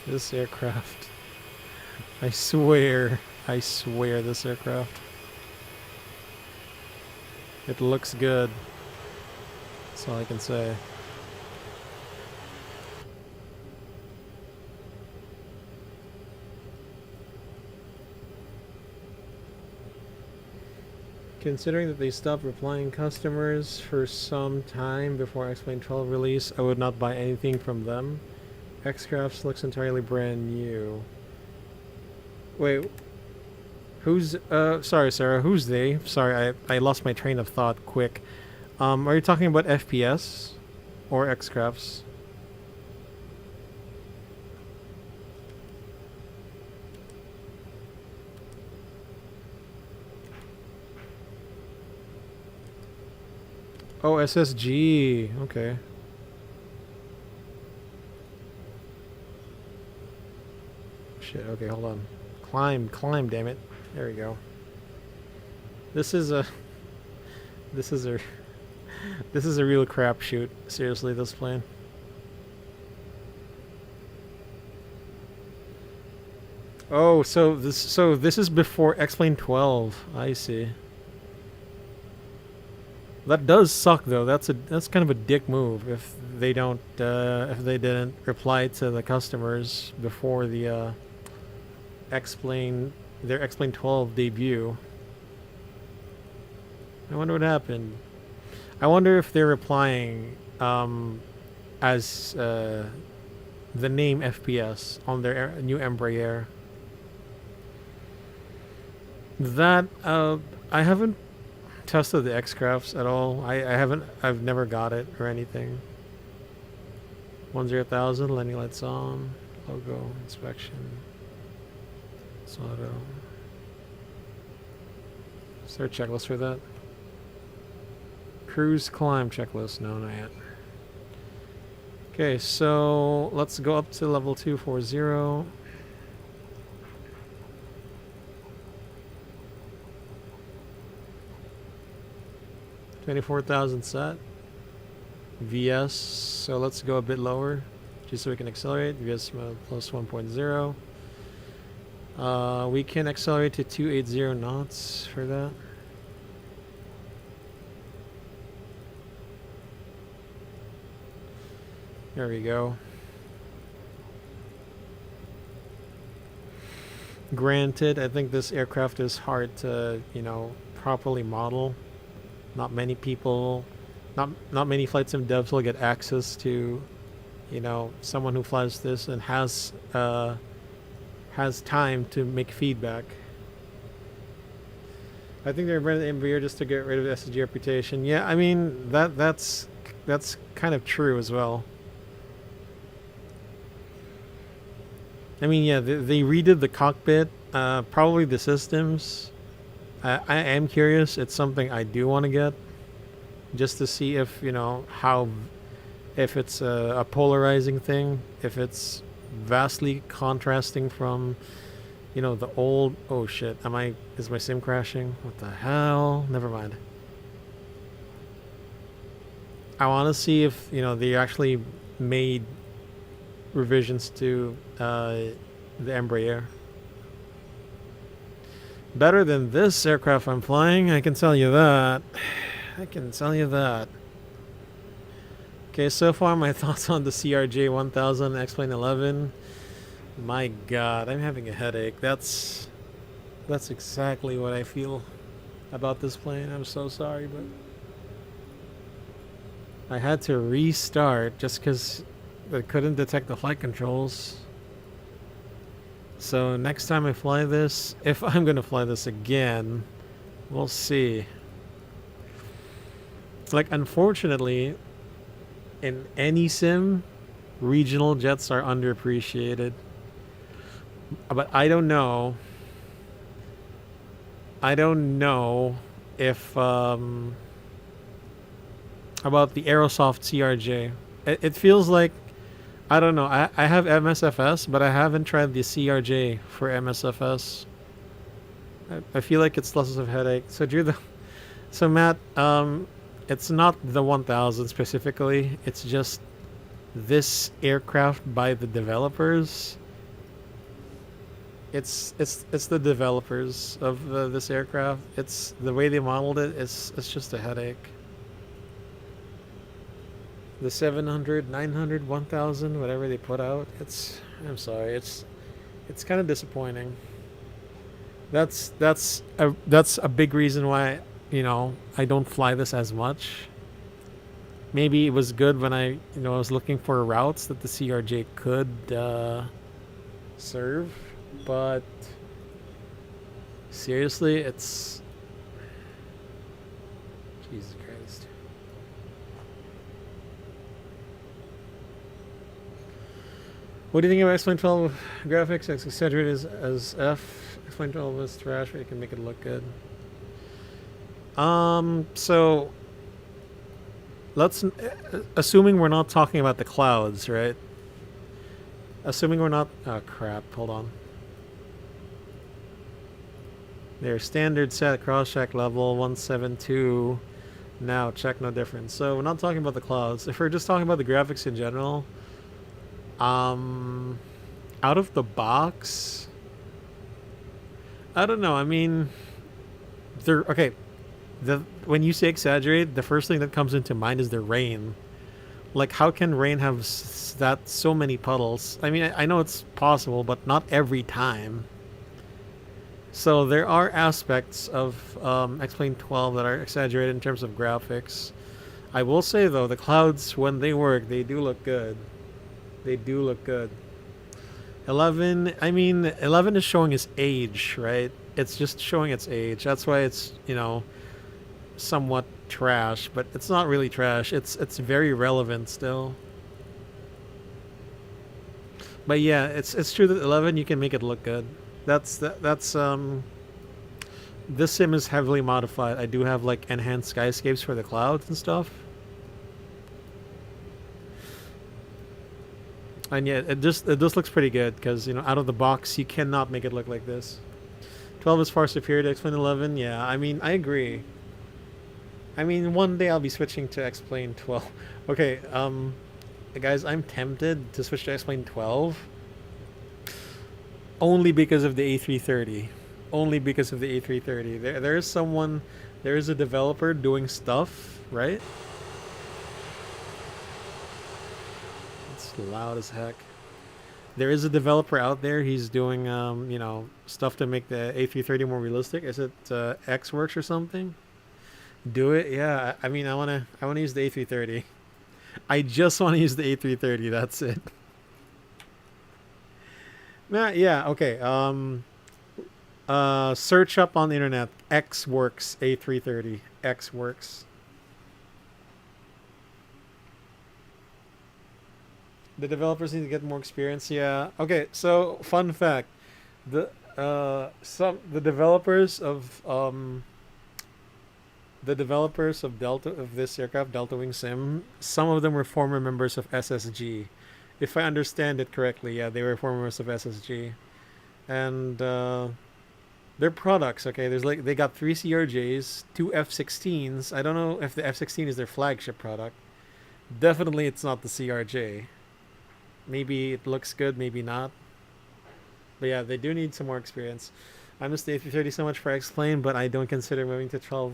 This aircraft. I swear this aircraft. It looks good. That's all I can say. Considering that they stopped replying customers for some time before XP11 release, I would not buy anything from them. X-Crafts looks entirely brand new. Wait, who's, sorry Sarah, who's they? Sorry, I lost my train of thought quick. Are you talking about FPS or X-Crafts? Oh, SSG. Okay. Shit, okay, hold on. Climb, damn it. There we go. This is a this is a real crapshoot. Seriously, this plane. Oh, so this is before XP11. I see. That does suck though. That's kind of a dick move if they don't if they didn't reply to the customers before the their XP11 debut. I wonder what happened. I wonder if they're replying as the name FPS on their new Embraer. That I haven't tested the X-Crafts at all. I've never got it or anything. 10,000, landing lights on, logo, inspection, auto. Is there a checklist for that? Cruise climb checklist, no, not yet. Okay, so let's go up to level 240. 24,000 set. VS, so let's go a bit lower just so we can accelerate. VS mode plus 1.0. We can accelerate to 280 knots for that. There we go. Granted, I think this aircraft is hard to, properly model. Not many people, not many flight sim devs will get access to, someone who flies this and has time to make feedback. I think they're running the Embraer just to get rid of the SSG reputation. Yeah, I mean that's kind of true as well. I mean, yeah, they redid the cockpit, probably the systems. I am curious. It's something I do want to get, just to see if, you know, how, if it's a polarizing thing, if it's vastly contrasting from, you know, the old. Oh shit! Is my sim crashing? What the hell? Never mind. I want to see if, you know, they actually made revisions to the Embraer. Better than this aircraft I'm flying, I can tell you that. I can tell you that. Okay, so far my thoughts on the CRJ-1000 XP11. My god, I'm having a headache. That's exactly what I feel about this plane. I'm so sorry, but I had to restart just because I couldn't detect the flight controls. So next time I fly this, if I'm gonna fly this again, we'll see. Like, unfortunately, in any sim, regional jets are underappreciated. But I don't know. I don't know if about the Aerosoft CRJ. It feels like, I don't know. I have MSFS, but I haven't tried the CRJ for MSFS. I feel like it's less of a headache. So Matt, it's not the 1000 specifically. It's just this aircraft by the developers. It's the developers of this aircraft. It's the way they modeled it. It's just a headache. The 700, 900, 1000, whatever they put out. I'm sorry. It's kind of disappointing. That's a big reason why, you know, I don't fly this as much. Maybe it was good when I was looking for routes that the CRJ could serve, but seriously, it's Jesus Christ. What do you think about XP11 graphics? It's exaggerated as F. XP11 is trash, but you can make it look good. So let's, assuming we're not talking about the clouds, right? Assuming we're not, oh crap, hold on. Their standard set cross-check level 172. Now check no difference. So we're not talking about the clouds. If we're just talking about the graphics in general, out of the box, I don't know. I mean, they're okay. When you say exaggerate, the first thing that comes into mind is the rain. Like, how can rain have so many puddles? I mean, I know it's possible, but not every time. So there are aspects of X-Plane 12 that are exaggerated in terms of graphics. I will say, though, the clouds, when they work, they do look good. They do look good. 11, I mean, 11 is showing its age, right? It's just showing its age. That's why it's, somewhat trash, but it's not really trash. It's very relevant still. But yeah, it's true that 11 you can make it look good. This sim is heavily modified. I do have like enhanced skyscapes for the clouds and stuff. And yeah, it just looks pretty good because, out of the box you cannot make it look like this. 12 is far superior to X-Plane 11. Yeah, I mean, I agree. I mean, one day I'll be switching to X-Plane 12. Okay, guys, I'm tempted to switch to X-Plane 12 only because of the A330. Only because of the A330. There is a developer doing stuff, right? It's loud as heck. There is a developer out there. He's doing, stuff to make the A330 more realistic. Is it XWorks or something? Do it, yeah. I mean, I wanna use the A330. I just want to use the A330. That's it. Yeah. Okay. Search up on the internet. XWorks A330. XWorks. The developers need to get more experience. Yeah. Okay. So fun fact: the some the developers of Delta of this aircraft, DeltaWing Sim, some of them were former members of SSG. If I understand it correctly, yeah, they were former members of SSG, and their products. Okay, there's like they got three CRJs, two F-16s. I don't know if the F-16 is their flagship product. Definitely, it's not the CRJ. Maybe it looks good, maybe not. But yeah, they do need some more experience. I miss the A330 so much for X-Plane, but I don't consider moving to 12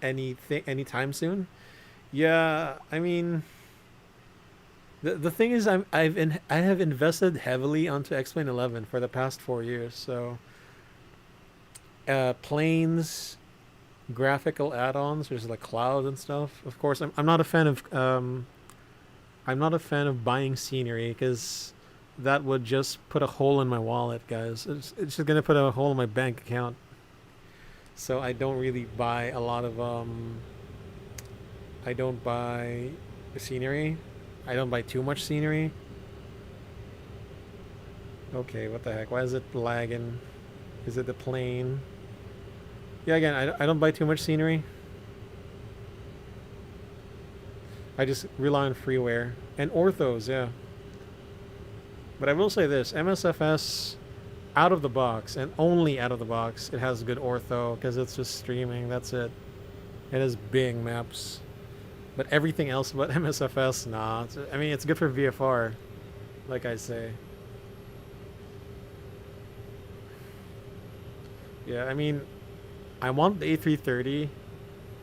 anytime soon. Yeah, I mean, the thing is, I have invested heavily onto X-Plane 11 for the past 4 years. So, planes, graphical add-ons, there's like clouds and stuff. Of course, I'm not a fan of I'm not a fan of buying scenery because that would just put a hole in my wallet, guys. It's just gonna put a hole in my bank account. So I don't really buy a lot of I don't buy scenery. I don't buy too much scenery. Okay, what the heck? Why is it lagging? Is it the plane? Yeah, again, I don't buy too much scenery. I just rely on freeware and orthos, yeah. But I will say this, MSFS out of the box and only out of the box, it has good ortho because it's just streaming. That's it. It has Bing maps. But everything else about MSFS, nah. I mean, it's good for VFR, like I say. Yeah, I mean, I want the A330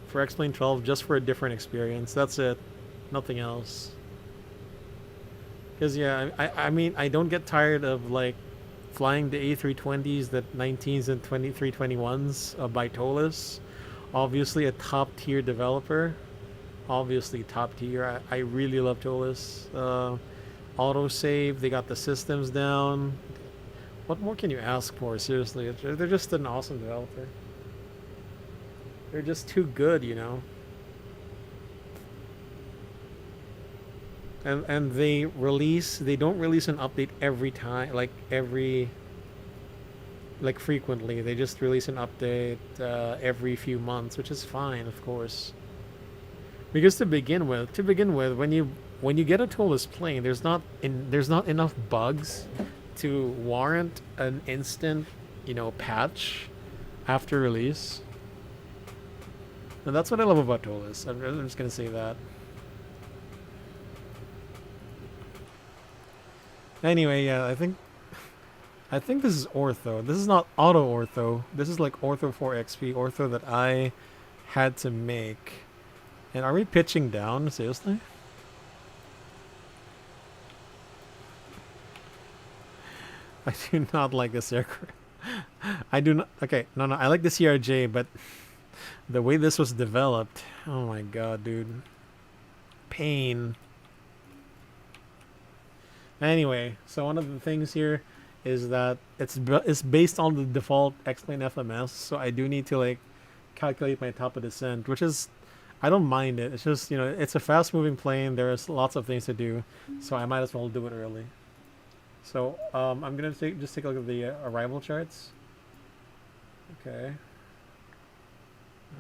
for X-Plane 12 just for a different experience. That's it. Nothing else. Because, yeah, I mean, I don't get tired of, like, flying the A320s, the 19s, and 321s by Tolis. Obviously, a top-tier developer. Obviously, top tier. I really love Tolis. Autosave, they got the systems down. What more can you ask for? Seriously, they're just an awesome developer. They're just too good, you know. And they don't release an update every time, like frequently. They just release an update every few months, which is fine, of course. Because to begin with, when you get a Tolis plane, there's not enough bugs to warrant an instant, patch after release. And that's what I love about Tolis. I'm just gonna say that. Anyway, yeah, I think this is ortho. This is not auto ortho. This is like ortho for XP, ortho that I had to make. And are we pitching down? Seriously? I do not like this aircraft. I do not. Okay, no, I like the CRJ, but the way this was developed, oh my god, dude. Pain. Anyway, so one of the things here is that it's based on the default X-Plane FMS, so I do need to like calculate my top of descent, which is I don't mind it. It's just, it's a fast-moving plane. There's lots of things to do, so I might as well do it early. So I'm gonna just take a look at the arrival charts. Okay.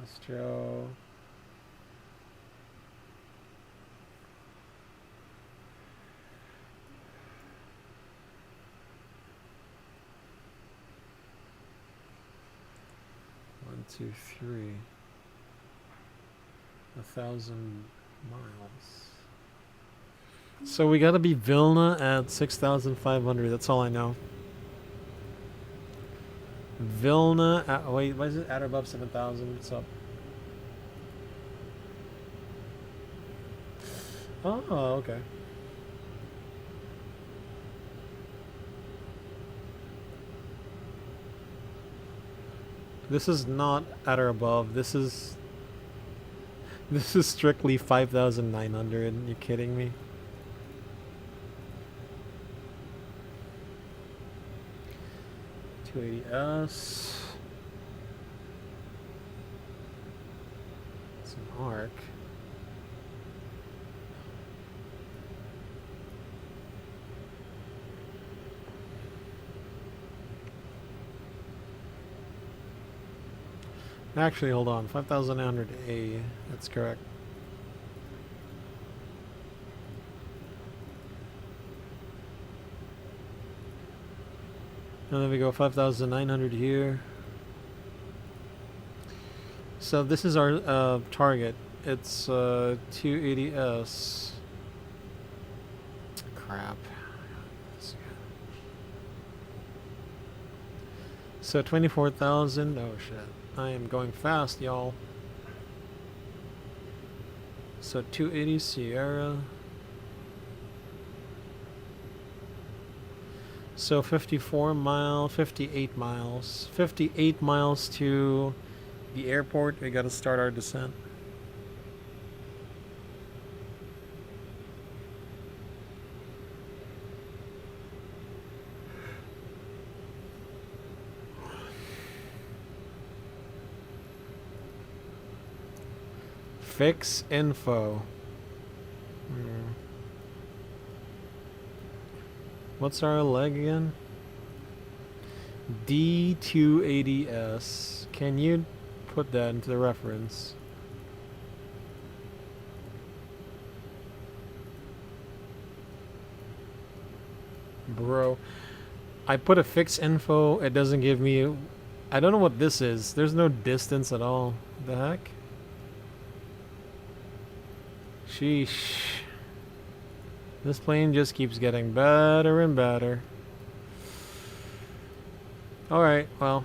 Astro. One, two, three. 1,000 miles. So we gotta be Vilna at 6,500. That's all I know. Vilna at, wait, why is it at or above 7,000? What's up? Oh, okay. This is not at or above. This is strictly 5,900. You kidding me? S. It's an arc. Actually, hold on. 5,900A. That's correct. And then we go 5,900 here. So this is our target. It's 280S. Crap. So 24,000. Oh shit. I am going fast, y'all. So 280 Sierra. So 54 mile, 58 miles. 58 miles to the airport. We gotta start our descent. Fix info. What's our leg again? D280S. Can you put that into the reference? Bro, I put a fix info. It doesn't give me. I don't know what this is. There's no distance at all. The heck? Sheesh. This plane just keeps getting better and better. Alright, well.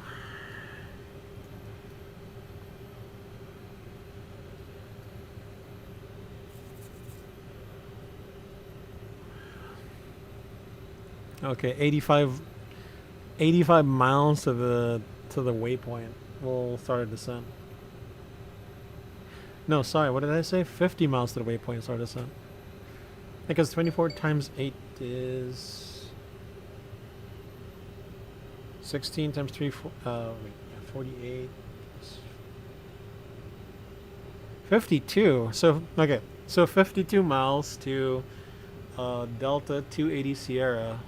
Okay, 85 miles to the waypoint. We'll start a descent. No, sorry, what did I say? 50 miles to the waypoint, start a descent. Because 24 times 8 is 16 times 3, 48. 52. So, okay. So 52 miles to Delta 280 Sierra.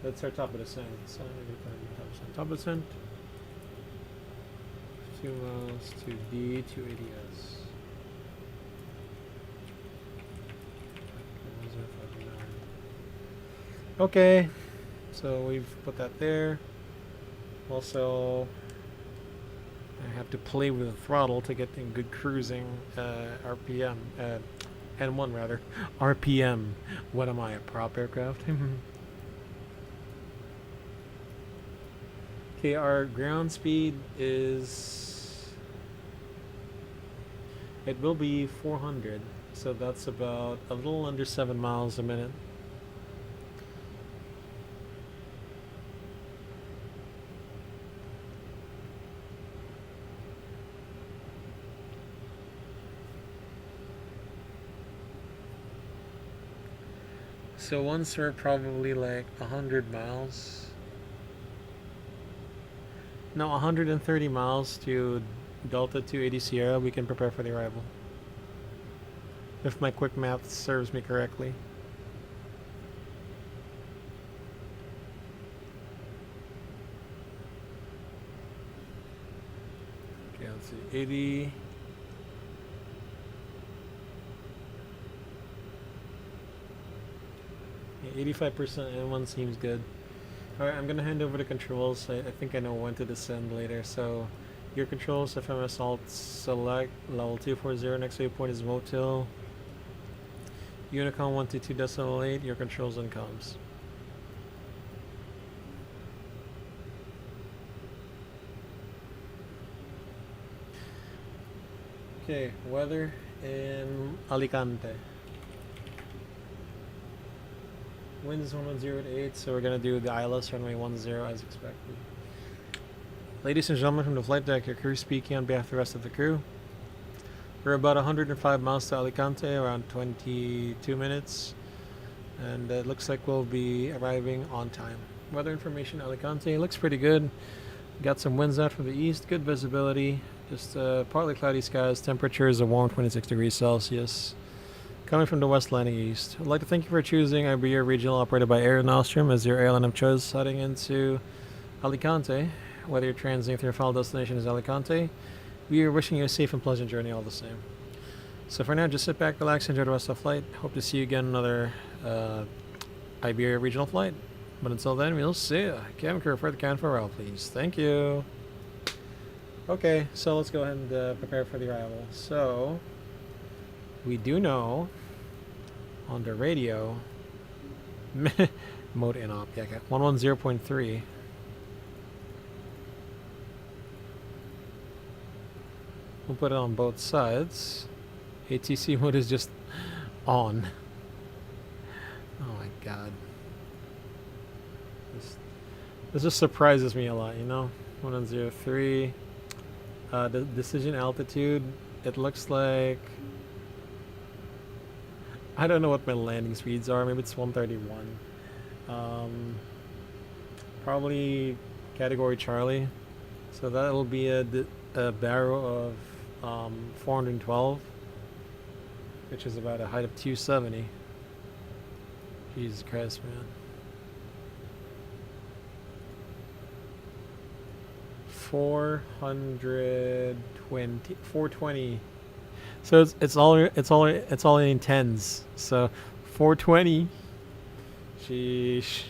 That's our top of descent. So, top of descent. 2 miles to D280S. Okay, so we've put that there. Also, I have to play with the throttle to get in good cruising RPM, N1 rather, RPM. What am I, a prop aircraft? Okay, our ground speed is, it will be 400, so that's about a little under 7 miles a minute. So once we're probably like 100 miles, no, 130 miles to Delta 280 Sierra, we can prepare for the arrival. If my quick math serves me correctly. Okay, let's see, 80. Yeah, 85% N1 seems good. Alright, I'm gonna hand over the controls. I think I know when to descend later. So, your controls, FMS Alt select, level 240, next waypoint is Motil. Unicom 122.8, your controls and comms. Okay, weather in Alicante. Wind is 110 to 8, so we're going to do the ILS runway 10 as expected. Ladies and gentlemen from the flight deck, your crew speaking on behalf of the rest of the crew. We're about 105 miles to Alicante, around 22 minutes. And it looks like we'll be arriving on time. Weather information, Alicante, looks pretty good. Got some winds out from the east, good visibility. Just partly cloudy skies, temperature is a warm 26 degrees Celsius. Coming from the west landing east. I'd like to thank you for choosing Iberia Regional operated by Air Nostrum as your airline of choice heading into Alicante. whether you're transiting through your final destination is Alicante. We are wishing you a safe and pleasant journey all the same. So for now, just sit back, relax, enjoy the rest of the flight. Hope to see you again another Iberia regional flight. But until then, we'll see you. Cabin crew, report the cabin farewell, please. Thank you. Okay, so let's go ahead and prepare for the arrival. So, we do know on the radio, mode in-op, yeah, 110.3. We'll put it on both sides. ATC mode is just on. Oh my god. This just surprises me a lot, you know? 103. The decision altitude, it looks like... I don't know what my landing speeds are. Maybe it's 131. Probably category Charlie. So that'll be a barrel of 412. Which is about a height of 270. Jesus Christ, man. 420. So it's all in tens. So 420. Sheesh.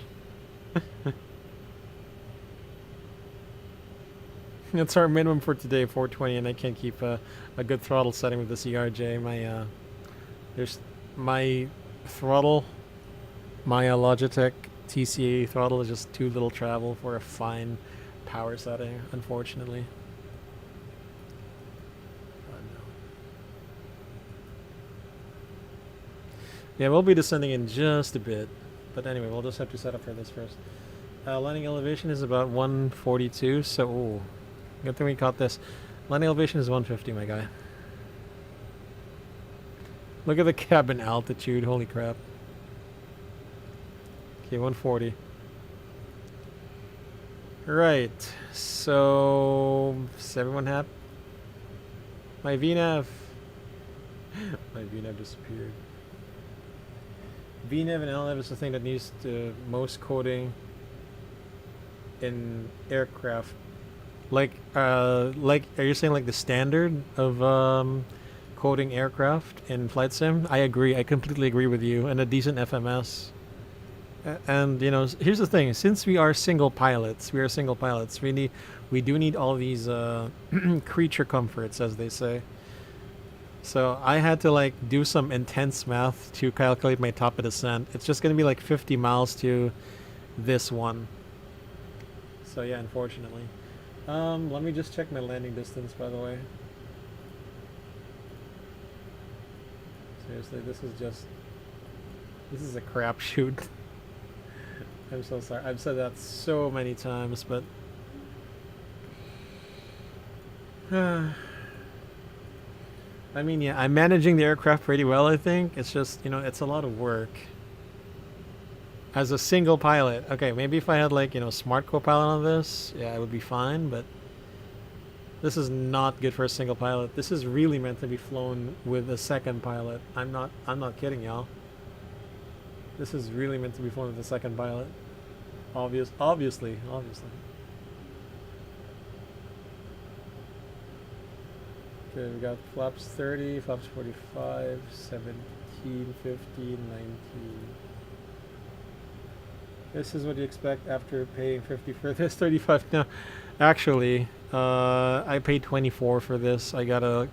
That's our minimum for today, 420, and I can't keep a good throttle setting with the CRJ. My throttle, my Logitech TCA throttle is just too little travel for a fine power setting, unfortunately. Oh, no. Yeah, we'll be descending in just a bit, but anyway, we'll just have to set up for this first. Landing elevation is about 142, so ooh, good thing we caught this. Landing elevation is 150, my guy. Look at the cabin altitude, holy crap. Okay, 140. Right, so is everyone happy? My VNAV. My VNAV disappeared. VNAV and LNAV is the thing that needs the most coding in aircraft. Like, are you saying like the standard of coding aircraft in flight sim? I agree. I completely agree with you. And a decent FMS. And you know, here's the thing: since we are single pilots, we do need all these creature comforts, as they say. So I had to like do some intense math to calculate my top of descent. It's just gonna be like 50 miles to this one. So yeah, unfortunately. Let me just check my landing distance, by the way. Seriously, this is a crapshoot. I'm so sorry. I've said that so many times, but I mean, yeah, I'm managing the aircraft pretty well, I think. It's just, you know, it's a lot of work. As a single pilot. Okay, maybe if I had, like, you know, smart co-pilot on this, yeah, it would be fine, but this is not good for a single pilot. This is really meant to be flown with a second pilot. I'm not kidding, y'all. This is really meant to be flown with a second pilot. Obviously. Okay, we got flaps 30, flaps 45, 17, 15, 19. This is what you expect after paying 50 for this, 35 now. Actually, I paid 24 for this. I got a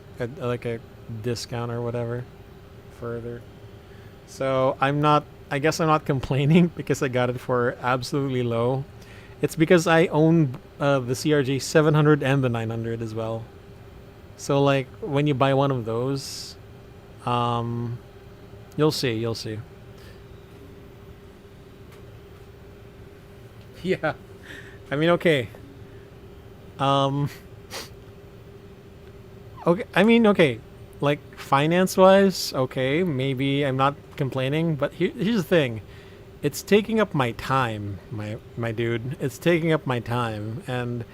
discount or whatever further. So I guess I'm not complaining because I got it for absolutely low. It's because I own the CRJ-700 and the 900 as well. So like when you buy one of those, you'll see. Yeah, I mean, okay. Okay, I mean, okay. Like finance-wise, okay, maybe I'm not complaining, but here's the thing: it's taking up my time, my dude. It's taking up my time, and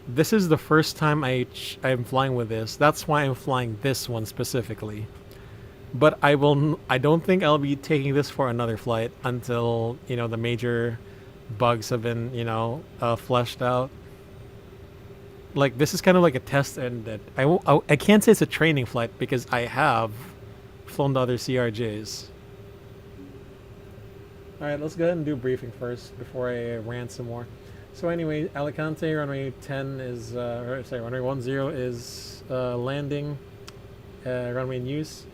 this is the first time I'm flying with this. That's why I'm flying this one specifically. But I don't think I'll be taking this for another flight until, you know, the major bugs have been, you know, fleshed out. like this is kind of like a test, and I can't say it's a training flight because I have flown the other CRJs. All right, let's go ahead and do a briefing first before I rant some more. So anyway, Alicante runway 10 is, runway 10 is landing, runway in use.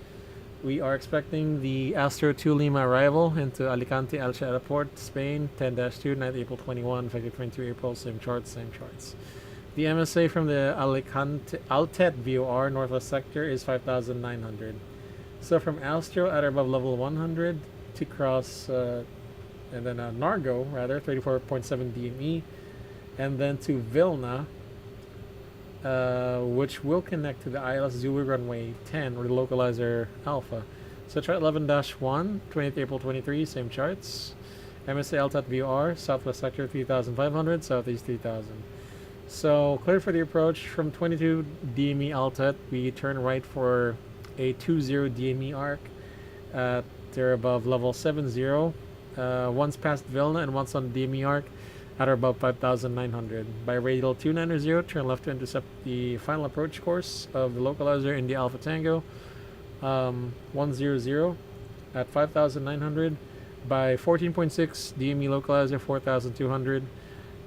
We are expecting the Astro 2 Lima arrival into Alicante Elche Airport, Spain, 10-2, 9th April 21, effective 22 April, same charts, same charts. The MSA from the Alicante Altet VOR Northwest Sector is 5,900. So from Astro at or above level 100 to cross, and then Nargo, rather, 34.7 DME, and then to Vilna, which will connect to the ILS Zulu runway 10 or the localizer Alpha. So chart 11-1, 20th April 23, same charts. MSA Altat VOR, Southwest Sector 3,500, Southeast 3,000. So clear for the approach from 22 DME Altat. We turn right for a 20 DME arc at or above level 70. Once past Vilna and once on DME arc at or above 5,900. By radial 290, turn left to intercept the final approach course of the localizer in the Alpha Tango 100 at 5,900. By 14.6 DME localizer 4,200.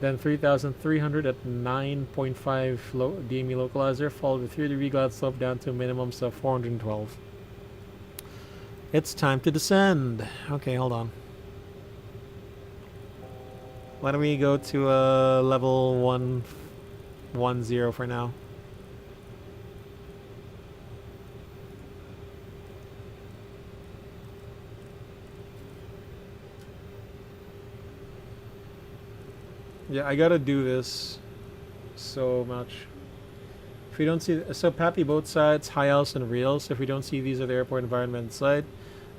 Then 3,300 at 9.5 DME localizer, followed with 3-degree glide slope down to minimums of 412. It's time to descend. Okay, hold on. Why don't we go to level 110 for now? Yeah, I gotta do this so much. If we don't see, so PAPI both sides, high house and reals. If we don't see these at the airport environment side,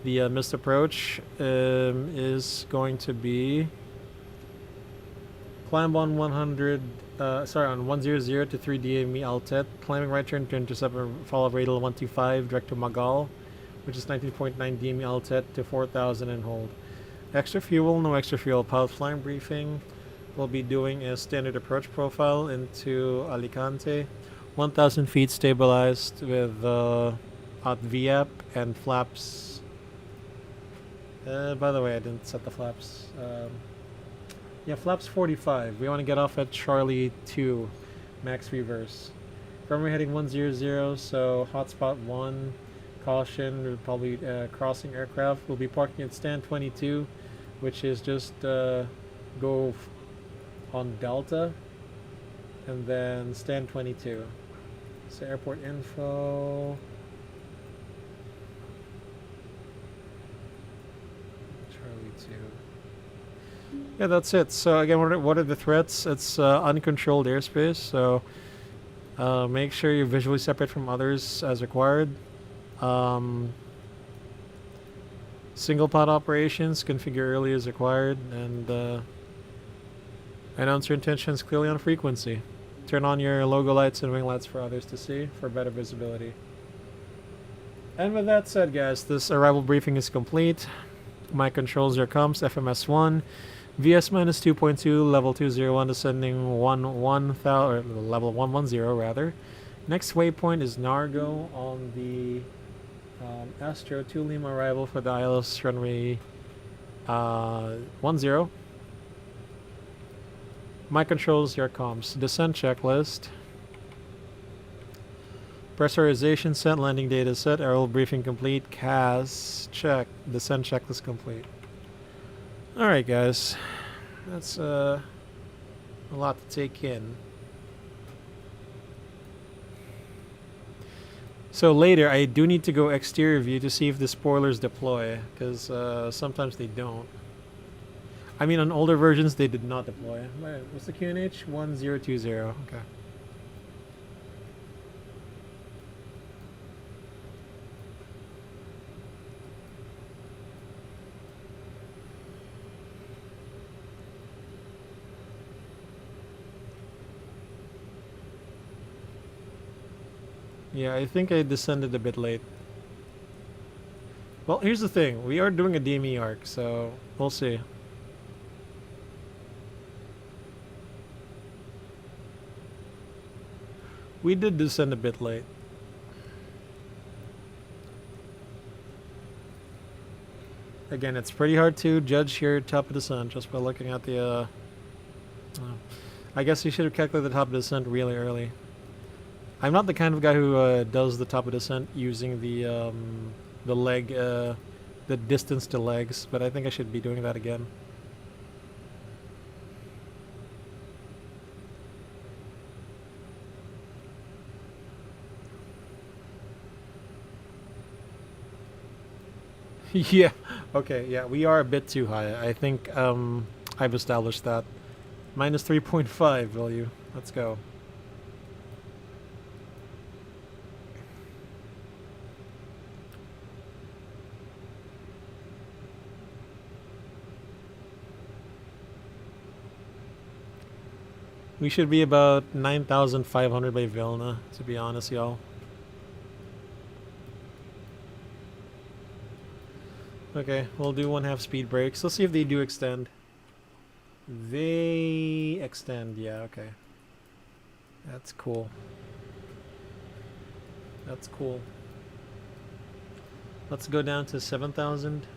the missed approach is going to be climb on 100, on 100 to 3 DME Altet, climbing right turn to intercept and follow radial 125 direct to Magal, which is 19.9 DME Altet to 4,000 and hold. Extra fuel, no extra fuel. Pilot flying briefing. We'll be doing a standard approach profile into Alicante. 1,000 feet stabilized with hot VAP and flaps. By the way, I didn't set the flaps. Yeah, flaps 45. We want to get off at Charlie 2, max reverse. Runway heading 100, so hotspot 1, caution, we'll probably crossing aircraft. We'll be parking at stand 22, which is just go on Delta, and then stand 22. So airport info. Charlie 2. Yeah, that's it. So again, what are the threats? It's uncontrolled airspace, so make sure you're visually separate from others as required. Single pod operations, configure early as required, and announce your intentions clearly on frequency. Turn on your logo lights and wing lights for others to see for better visibility. And with that said, guys, this arrival briefing is complete. My controls are comms, FMS1, VS minus 2.2, level 201, descending 11000, or level 110 rather. Next waypoint is Nargo on the Astro 2 Lima arrival for the ILS runway 10. My controls, your comms. Descent checklist. Pressurization set, landing data set, aerial briefing complete, CAS check, descent checklist complete. Alright guys, that's a lot to take in. So later I do need to go exterior view to see if the spoilers deploy, because sometimes they don't. I mean, on older versions, they did not deploy. What's the QNH? 1020. Okay. Yeah, I think I descended a bit late. Well, here's the thing. We are doing a DME arc, so we'll see. We did descend a bit late. Again, it's pretty hard to judge here top of descent just by looking at the, I guess you should have calculated the top of descent really early. I'm not the kind of guy who does the top of descent using the leg, the distance to legs, but I think I should be doing that again. Yeah, okay, yeah, we are a bit too high. I think I've established that. Minus 3.5 value. Let's go. We should be about 9,500 by Vilna, to be honest, y'all. Okay, we'll do 1/2 speed brakes. Let's see if they do extend. They extend, yeah, okay. That's cool. That's cool. Let's go down to 7,000.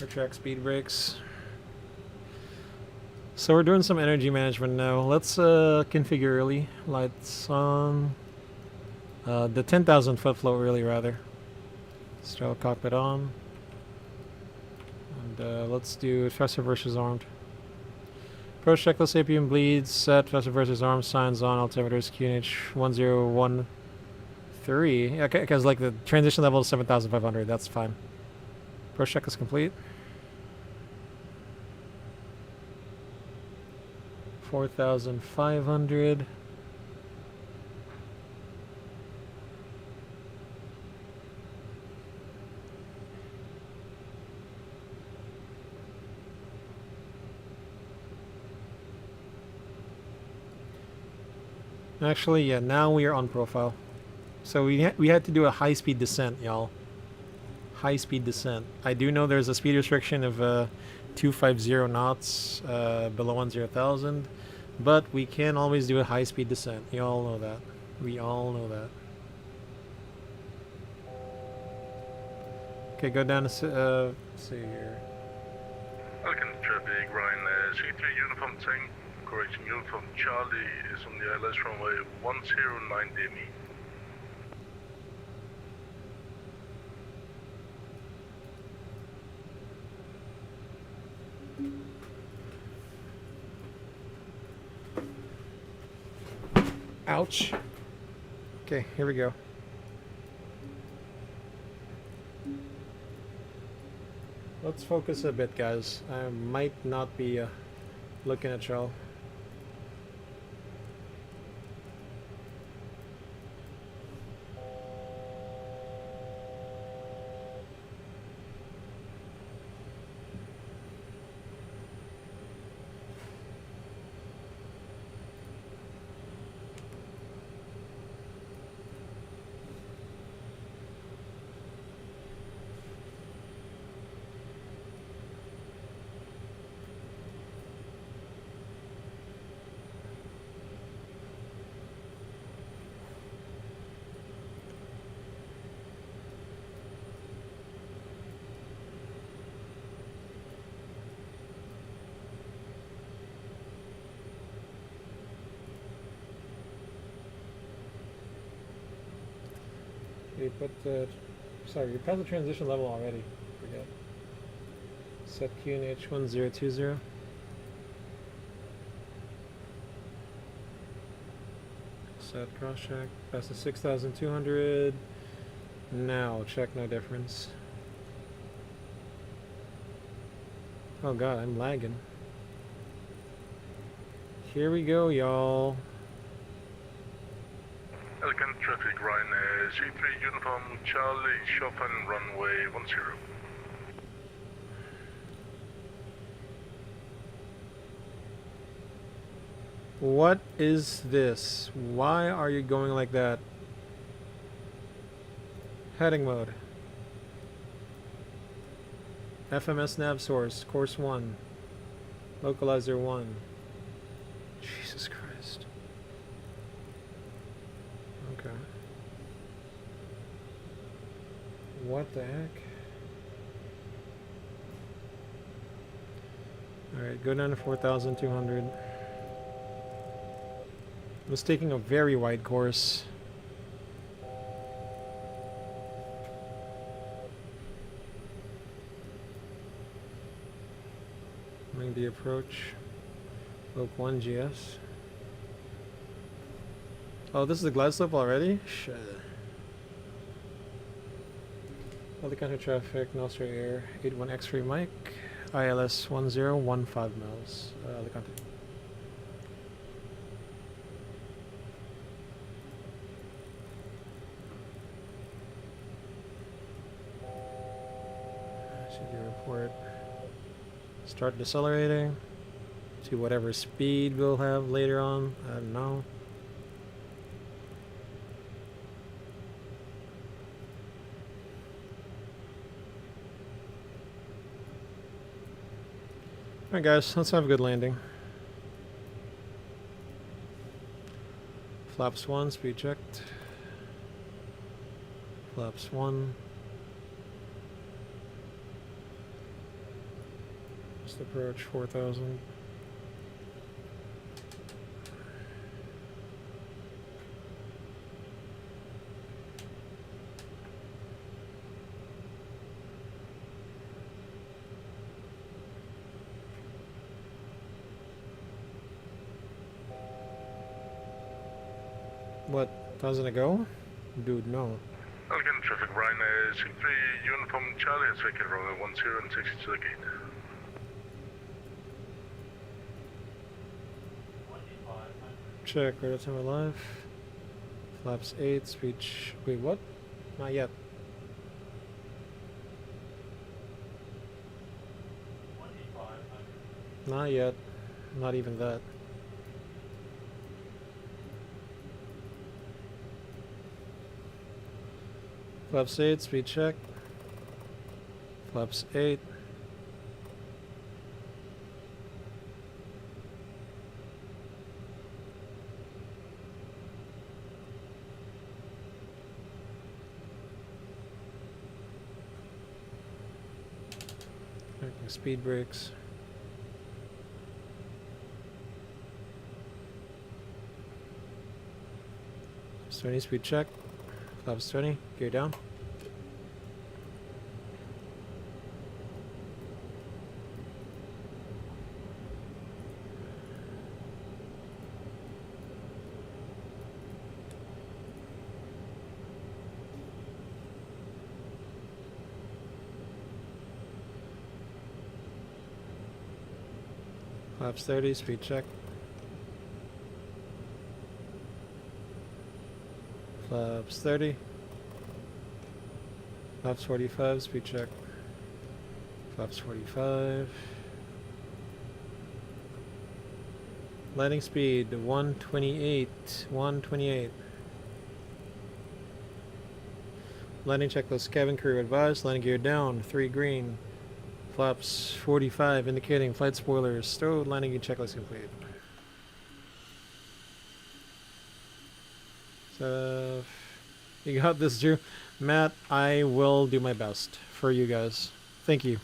Track speed brakes. So we're doing some energy management now. Let's configure early. Lights on. The 10,000 foot float really rather. Straddle cockpit on. And let's do thruster versus armed. Approach checklist APM bleeds. Set thruster versus armed signs on. Altimeters QNH 1013. Okay, because like the transition level is 7,500. That's fine. Approach checklist complete. 4,500. Actually, yeah, now we are on profile. So we had to do a high-speed descent, y'all. High-speed descent. I do know there's a speed restriction of 250 knots below 10,000. But we can always do a high-speed descent. You all know that. We all know that. Okay, go down to, let's see here. Alicante traffic, Ryan, C3 Uniform Tank, correction, Uniform Charlie is on the ILS runway 109 DME. Ouch. Okay, here we go. Let's focus a bit, guys. I might not be looking at y'all. You put the, sorry, you passed the transition level already. Forget. Set QNH 1020. Set cross check. Pass the 6,200. Now check no difference. Oh god, I'm lagging. Here we go, y'all. Alicante traffic, Ryan, C3 Uniform Charlie, Chopin, runway 10. What is this? Why are you going like that? Heading mode. FMS nav source, course 1. Localizer 1. Jesus Christ. Okay. What the heck? Alright, go down to 4,200. I was taking a very wide course. The approach. Loc 1 GS. Oh, this is the glide slope already? Shit. Alicante traffic, Nostra Air, 81 X-ray Mike, ILS 1015 miles, Alicante. CD report. Start decelerating to whatever speed we'll have later on. I don't know. Alright guys, let's have a good landing. Flaps 1, speed checked. Flaps 1. Just approach 4,000. What? Doesn't it go? Dude, no. Alicante traffic, Ryanair 63 Uniform Charlie has taken runway 10 and 60 to the gate. Check, radar time alive. Flaps 8, speech. Wait, what? Not yet. Not yet. Not even that. Flaps 8, speed check. Flaps 8. Speed brakes. Flaps 20, speed check. Flaps 20, gear down. Flaps 30, speed check. Flaps 30. Flaps 45, speed check. Flaps 45. Landing speed 128. 128. Landing checklist, cabin crew advised, landing gear down, 3 green. Flaps 45 indicating flight spoilers stowed, landing gear checklist complete. So, you got this, Drew. Matt, I will do my best for you guys. Thank you.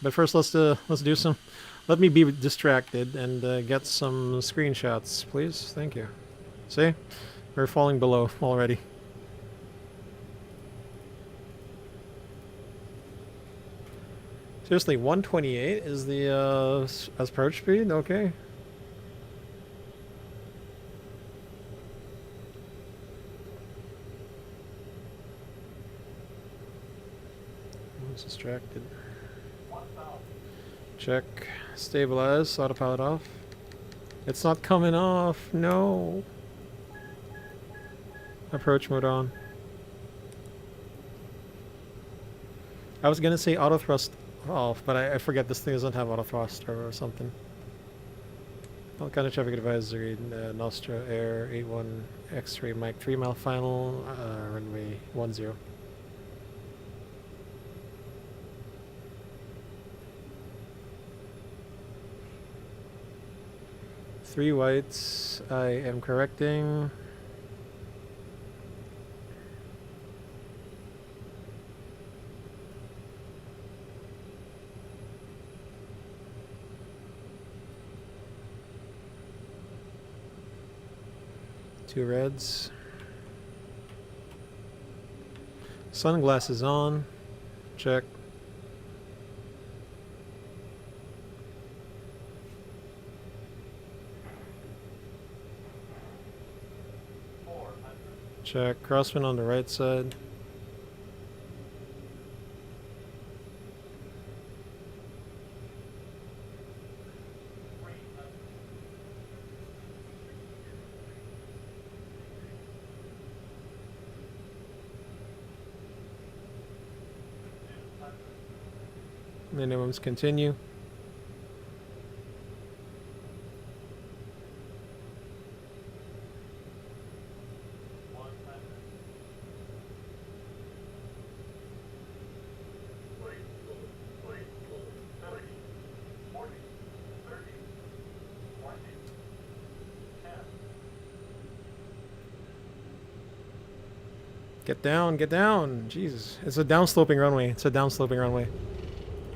But first, let's do some. Let me be distracted and get some screenshots, please. Thank you. See, we're falling below already. Seriously, 128 is the approach speed? Okay. I was distracted. Check. Stabilize. Autopilot off. It's not coming off. No. Approach mode on. I was gonna say auto thrust off, but I forget this thing doesn't have auto thrust or something. Alicante traffic advisory, Nostra Air 81 X-ray Mike 3 mile final, runway 10. Three whites, I am correcting. Two reds. Sunglasses on. Check. Check. Crosswind on the right side. Minimums continue. Get down, get down. Jesus. It's a downsloping runway. It's a downsloping runway.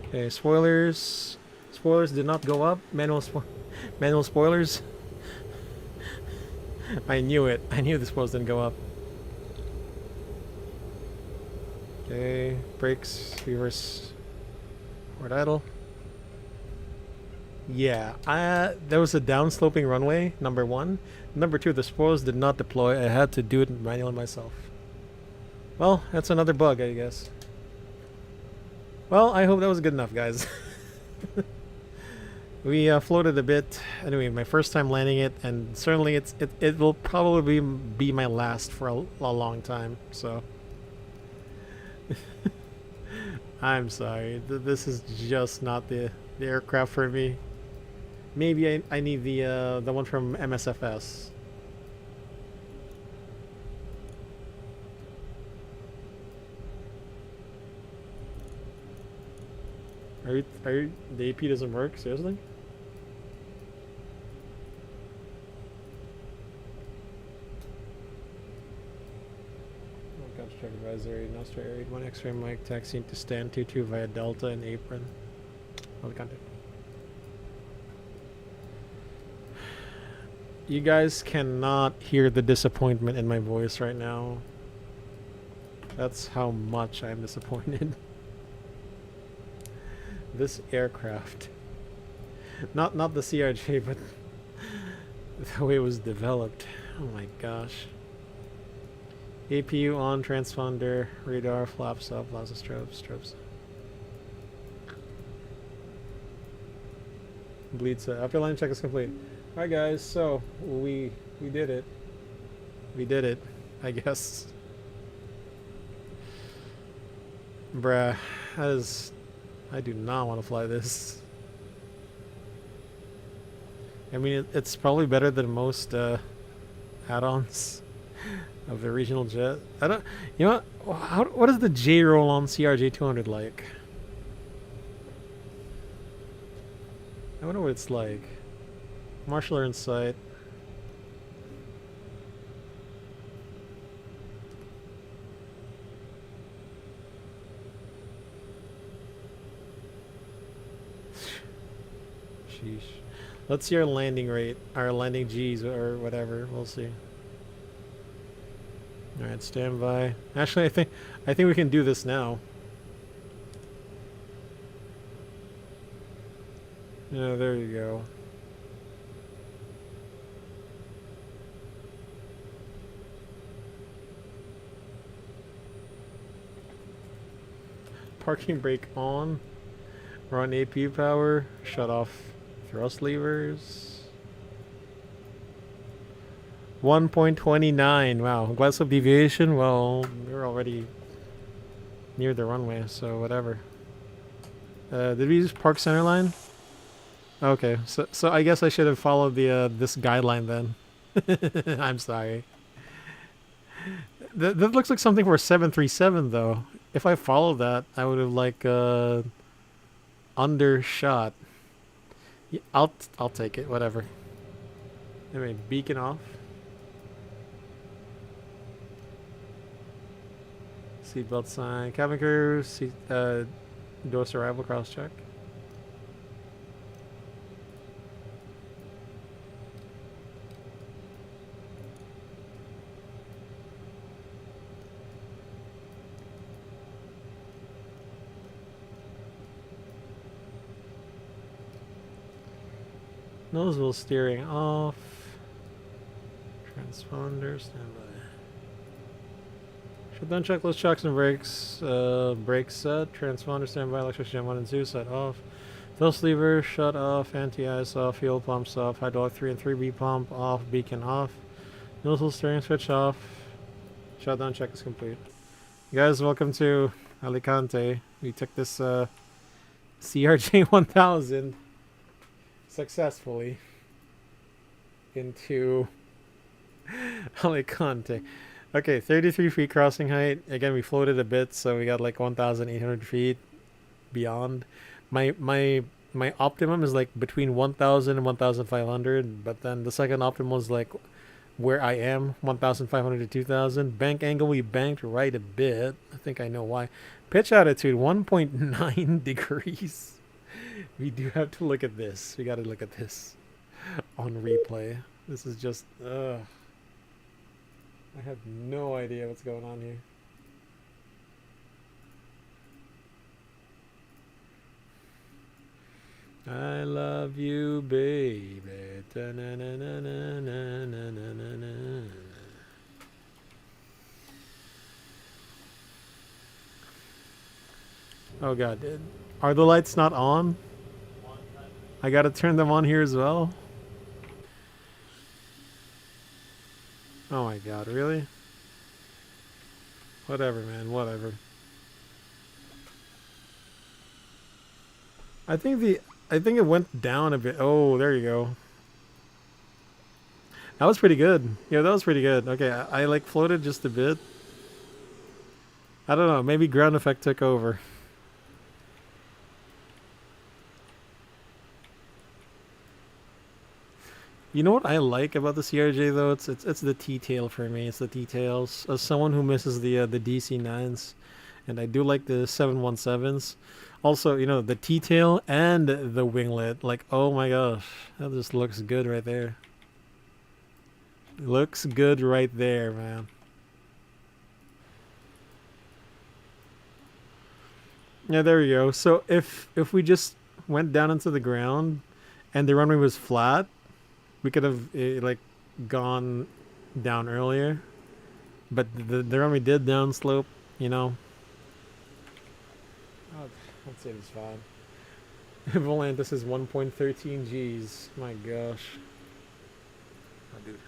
Okay, spoilers. Spoilers did not go up. Manual spoilers. I knew it. I knew the spoilers didn't go up. Okay, brakes, reverse, forward idle. Yeah, there was a downsloping runway, number one. Number two, the spoilers did not deploy. I had to do it manually myself. Well, that's another bug, I guess. Well, I hope that was good enough, guys. We floated a bit. Anyway, my first time landing it, and certainly it will probably be my last for a long time. So, I'm sorry. This is just not the aircraft for me. Maybe I need the one from MSFS. Are you, the AP doesn't work? Seriously? Contract advisory, Nostra Air 81 X-ray Mike, taxiing to stand 22 via Delta and apron. Alicante. You guys cannot hear the disappointment in my voice right now. That's how much I'm disappointed. This aircraft, not the CRJ, but the way it was developed. Oh my gosh. APU on, transponder, radar, flaps up, lots of strobes. Bleeds after line check is complete. Alright guys, so we did it. We did it, I guess. Bruh, that is... I do not want to fly this. I mean, it's probably better than most add-ons of the regional jet. I don't... You know what? What is the J-roll on CRJ-1000 like? I wonder what it's like. Marshaller in sight. Sheesh. Let's see our landing rate, our landing G's or whatever. We'll see. All right, stand by. Actually, I think we can do this now. Yeah, there you go. Parking brake on. We're on AP power. Shut off thrust levers. 1.29. Wow. Glide slope deviation. Well, we're already near the runway, so whatever. Did we use park center line? Okay, so I guess I should have followed the this guideline then. I'm sorry. That looks like something for a 737 though. If I followed that, I would have like undershot. Yeah, I'll take it. Whatever. Anyway, beacon off. Seatbelt sign. Cabin crew. Seat. Door survival cross check. Nozzle steering off. Transponder standby. Shutdown checklist, checks and brakes. Brakes set. Transponder standby. Electric jam 1 and 2 set off. Thrust lever shut off. Anti-ice off. Fuel pumps off. Hydraulic 3 and 3B pump off. Beacon off. Nozzle steering switch off. Shutdown check is complete. You guys, welcome to Alicante. We took this CRJ-1000 successfully into Alicante. Okay, 33 feet crossing height. Again, we floated a bit, so we got like 1,800 feet beyond. My optimum is like between 1,000 and 1,500, but then the second optimum is like where I am, 1,500 to 2,000. Bank angle, we banked right a bit. I think I know why. Pitch attitude, 1.9 degrees. We do have to look at this. We got to look at this on replay. This is just, I have no idea what's going on here. I love you, baby. Da-na-na-na-na-na-na-na-na. Oh god, are the lights not on? I gotta turn them on here as well? Oh my god, really? Whatever, man, whatever. I think it went down a bit. Oh, there you go. That was pretty good. Yeah, that was pretty good. Okay, I like floated just a bit. I don't know, maybe ground effect took over. You know what I like about the CRJ though? It's the T-tail for me. It's the T-tails. As someone who misses the DC-9s, and I do like the 717s. Also, you know, the T-tail and the winglet. Like, oh my gosh, that just looks good right there. Looks good right there, man. Yeah, there we go. So if we just went down into the ground and the runway was flat, we could have like gone down earlier, but the runway did downslope, you know. Oh, let's say it's fine. Volantis is 1.13 Gs. My gosh. Oh, dude.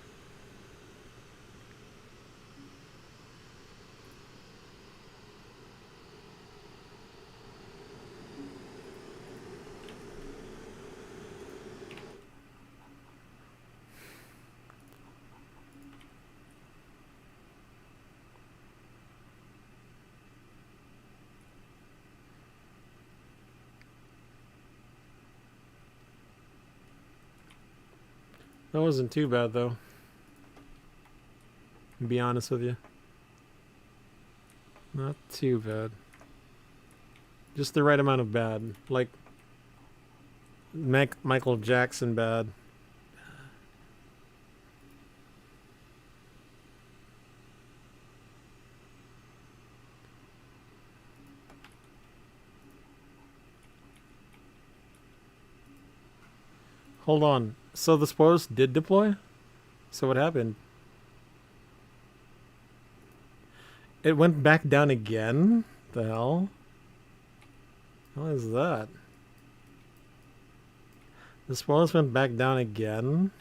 That wasn't too bad though. To be honest with you. Not too bad. Just the right amount of bad. Like Michael Jackson bad. Hold on. So the spoilers did deploy? So what happened? It went back down again? The hell? What is that? The spoilers went back down again?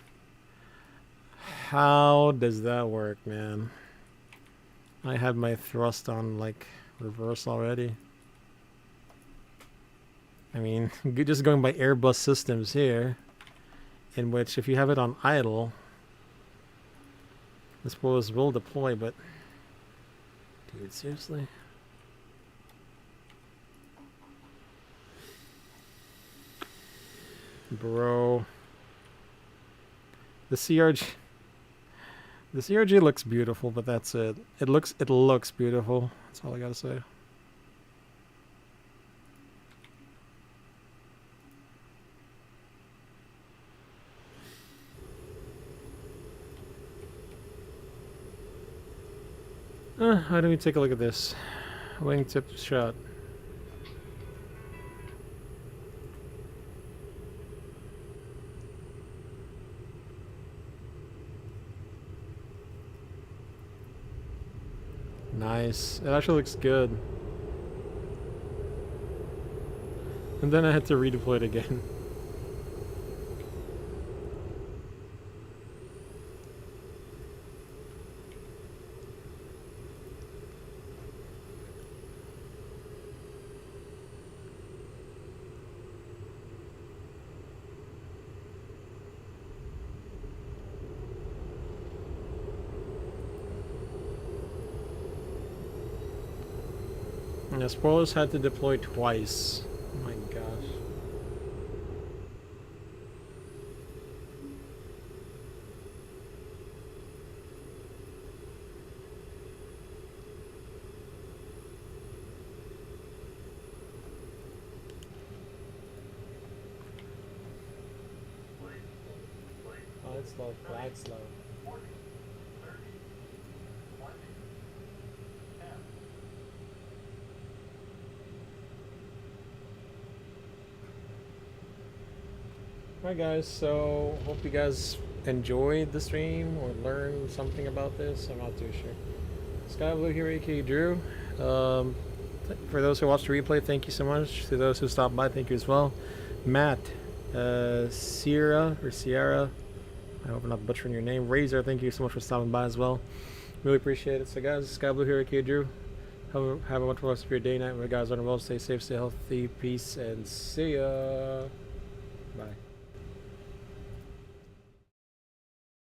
How does that work, man? I had my thrust on like reverse already. I mean, just going by Airbus systems here, in which if you have it on idle, the spoilers will deploy, but dude, seriously? Bro. The CRJ looks beautiful, but that's it. It looks beautiful. That's all I gotta say. How do we take a look at this? Wingtip shot. Nice. It actually looks good. And then I had to redeploy it again. Yeah, spoilers had to deploy twice. Oh my gosh. Oh, it's slow. Flag slow. Alright guys, so hope you guys enjoyed the stream or learned something about this. I'm not too sure. SkyBloo here, aka Drew. For those who watched the replay, thank you so much. To those who stopped by, thank you as well. Matt, Sierra, I hope I'm not butchering your name. Razor, thank you so much for stopping by as well. Really appreciate it. So guys, SkyBloo here, aka Drew. Have a wonderful rest of your day, night. You guys learn well, stay safe, stay healthy, peace, and see ya. Bye.